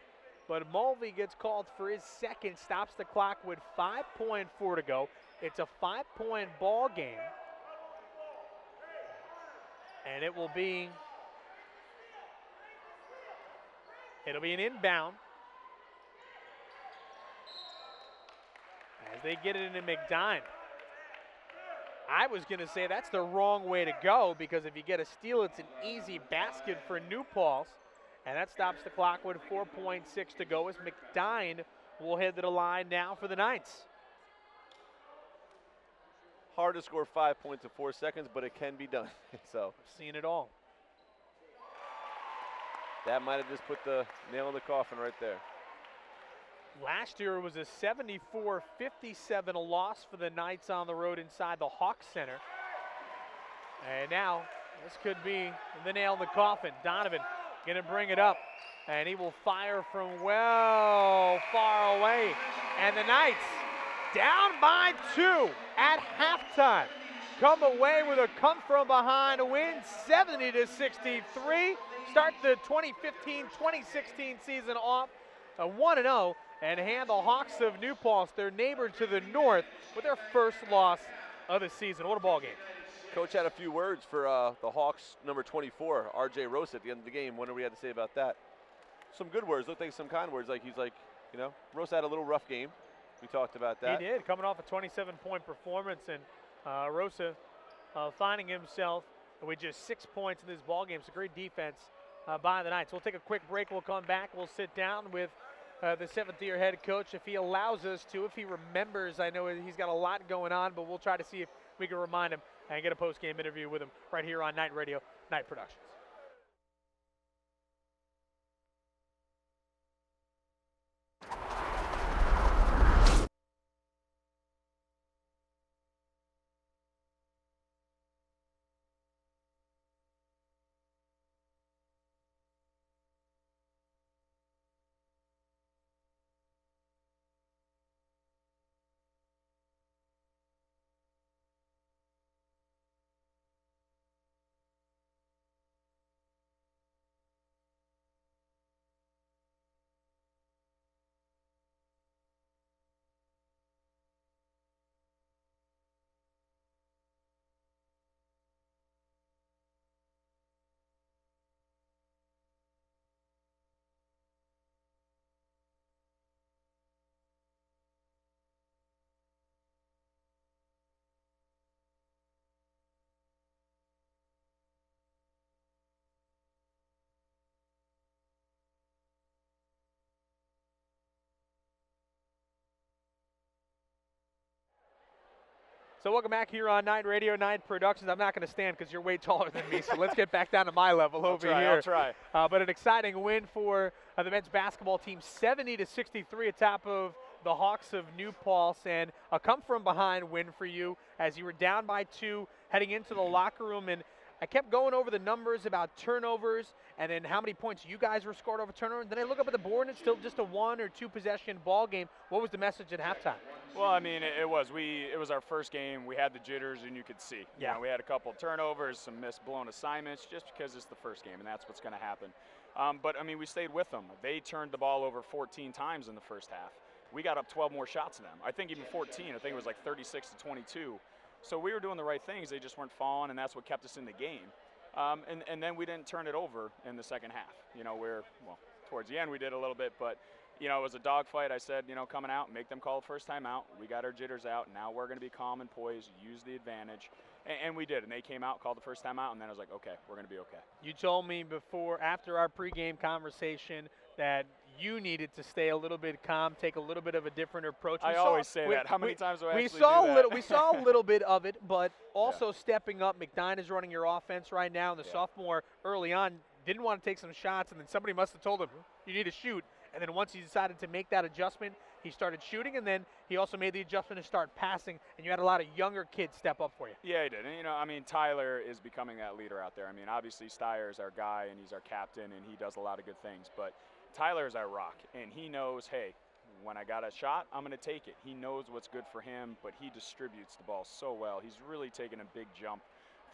But Mulvey gets called for his second, stops the clock with 5.4 to go. It's a 5-point ball game. And it'll be an inbound. As they get it into McDine. I was going to say that's the wrong way to go, because if you get a steal, it's an easy basket for New Paltz. And that stops the clock with 4.6 to go as McDine will head to the line now for the Knights. Hard to score 5 points in 4 seconds, but it can be done. So I've seen it all. That might have just put the nail in the coffin right there. Last year it was a 74-57 loss for the Knights on the road inside the Hawks Center. And now this could be the nail in the coffin. Donovan gonna bring it up, and he will fire from well far away. And the Knights, down by 2 at halftime, come away with a come-from-behind win, 70-63. Start the 2015-2016 season off 1-0, and hand the Hawks of New Paltz, their neighbor to the north, with their first loss of the season. What a ball game. Coach had a few words for the Hawks number 24, R.J. Rosa, at the end of the game. Wonder what he had to say about that. Some good words, looked like some kind words. Like he's like, you know, Rosa had a little rough game. We talked about that. He did, coming off a 27-point performance, and Rosa finding himself with just 6 points in this ball game. It's a great defense by the Knights. We'll take a quick break. We'll come back. We'll sit down with the seventh-year head coach, if he allows us to, if he remembers. I know he's got a lot going on, but we'll try to see if we can remind him and get a post-game interview with him right here on Night Radio, Night Productions. So welcome back here on Night Radio, Night Productions. I'm not going to stand because you're way taller than me, so let's get back down to my level over here. I'll try. But an exciting win for the men's basketball team, 70-63 atop of the Hawks of New Paltz, and a come-from-behind win for you as you were down by 2 heading into the locker room. And I kept going over the numbers about turnovers and then how many points you guys were scored over turnovers. Then I look up at the board and it's still just a 1 or 2 possession ball game. What was the message at halftime? Well, I mean, it was our first game. We had the jitters, and you could see. Yeah. You know, we had a couple of turnovers, some missed blown assignments, just because it's the first game, and that's what's going to happen. But I mean, we stayed with them. They turned the ball over 14 times in the first half. We got up 12 more shots than them. I think even 14. I think it was like 36-22. So we were doing the right things. They just weren't falling, and that's what kept us in the game. And then we didn't turn it over in the second half. You know, towards the end we did a little bit, but you know, it was a dogfight. I said, you know, coming out, make them call the first time out. We got our jitters out. Now we're going to be calm and poised, use the advantage. And we did. And they came out, called the first time out, and then I was like, okay, we're going to be okay. You told me after our pregame conversation, that you needed to stay a little bit calm, take a little bit of a different approach. I always say that. How many times do I actually do that? We saw a little bit of it, but also stepping up. McDine is running your offense right now, and the sophomore early on didn't want to take some shots, and then somebody must have told him, you need to shoot. And then once he decided to make that adjustment, he started shooting, and then he also made the adjustment to start passing, and you had a lot of younger kids step up for you. Yeah, he did. And, you know, I mean, Tyler is becoming that leader out there. I mean, obviously Steyer is our guy, and he's our captain, and he does a lot of good things. But Tyler is our rock, and he knows, hey, when I got a shot, I'm going to take it. He knows what's good for him, but he distributes the ball so well. He's really taken a big jump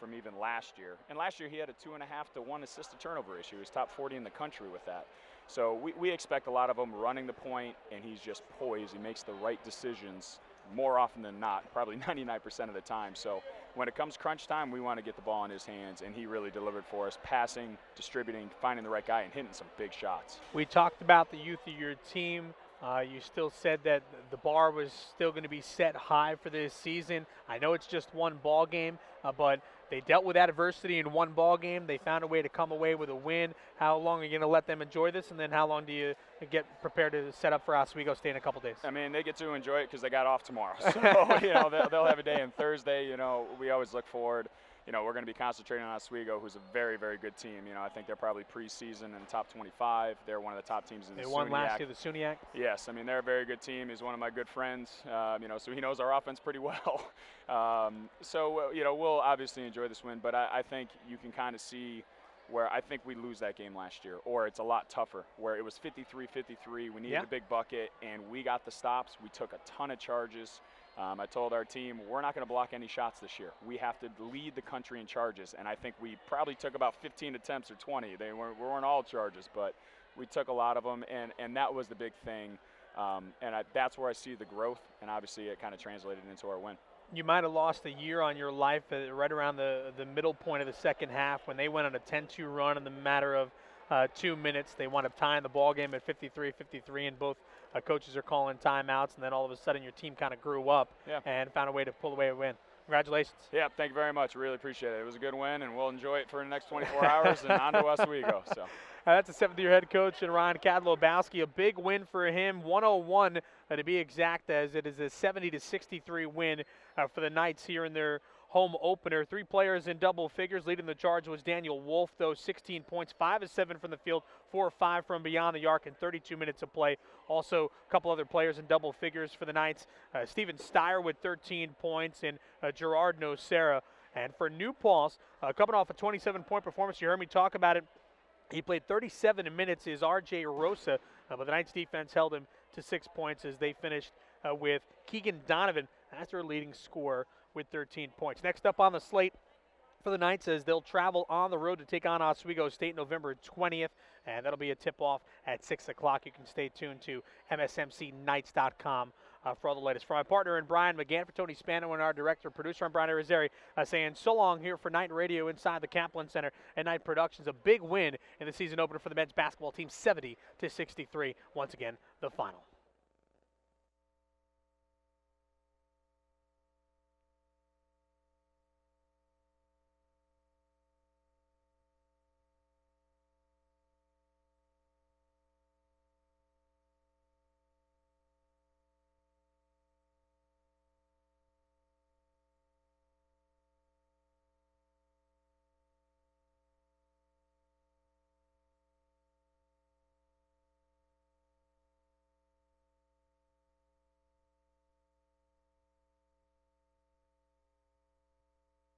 from even last year. And last year he had a 2.5 to 1 assist to turnover issue. He was top 40 in the country with that. So we expect a lot of him running the point, and he's just poised. He makes the right decisions more often than not, probably 99% of the time. So when it comes crunch time, we want to get the ball in his hands, and he really delivered for us, passing, distributing, finding the right guy, and hitting some big shots. We talked about the youth of your team. You still said that the bar was still going to be set high for this season. I know it's just one ball game, but they dealt with adversity in one ball game. They found a way to come away with a win. How long are you going to let them enjoy this, and then how long do you get prepared to set up for Oswego State in a couple days? I mean, they get to enjoy it because they got off tomorrow. So, you know, they'll have a day. And Thursday, you know, we always look forward. You know, we're going to be concentrating on Oswego, who's a very, very good team. You know, I think they're probably preseason in the top 25. They're one of the top teams in the SUNYAC. They won last year, the SUNYAC? Yes. I mean, they're a very good team. He's one of my good friends, you know, so he knows our offense pretty well. You know, we'll obviously enjoy this win, but I think you can kind of see where I think we lose that game last year, or it's a lot tougher, where it was 53-53. We needed a big bucket, and we got the stops. We took a ton of charges. I told our team, we're not going to block any shots this year. We have to lead the country in charges, and I think we probably took about 15 attempts or 20. They weren't all charges, but we took a lot of them, and that was the big thing. That's where I see the growth, and obviously it kind of translated into our win. You might have lost a year on your life right around the middle point of the second half when they went on a 10-2 run in the matter of 2 minutes. They wound up tying the ball game at 53-53, and both coaches are calling timeouts, and then all of a sudden your team kind of grew up and found a way to pull away a win. Congratulations. Yeah, thank you very much. Really appreciate it. It was a good win, and we'll enjoy it for the next 24 hours, and on to Oswego. So. That's a seventh-year head coach and Ryan Kadlobowski. A big win for him, 101 to be exact, as it is a 70-63 win for the Knights here in their home opener. 3 players in double figures. Leading the charge was Daniel Wolf, though, 16 points, 5 of 7 from the field, 4 of 5 from beyond the arc in 32 minutes of play. Also, a couple other players in double figures for the Knights. Steven Steyer with 13 points and Gerard Nocera. And for New Paltz, coming off a 27-point performance, you heard me talk about it. He played 37 minutes, is R.J. Rosa, but the Knights defense held him to 6 points as they finished with Keegan Donovan as their leading scorer with 13 points. Next up on the slate for the Knights as they'll travel on the road to take on Oswego State November 20th, and that'll be a tip-off at 6 o'clock. You can stay tuned to MSMCKnights.com for all the latest. For my partner and Brian McGann, for Tony Spano and our director, producer, I'm Brian Irizarry, saying so long here for Night Radio inside the Kaplan Center and Night Productions. A big win in the season opener for the men's basketball team, 70-63. Once again, the final.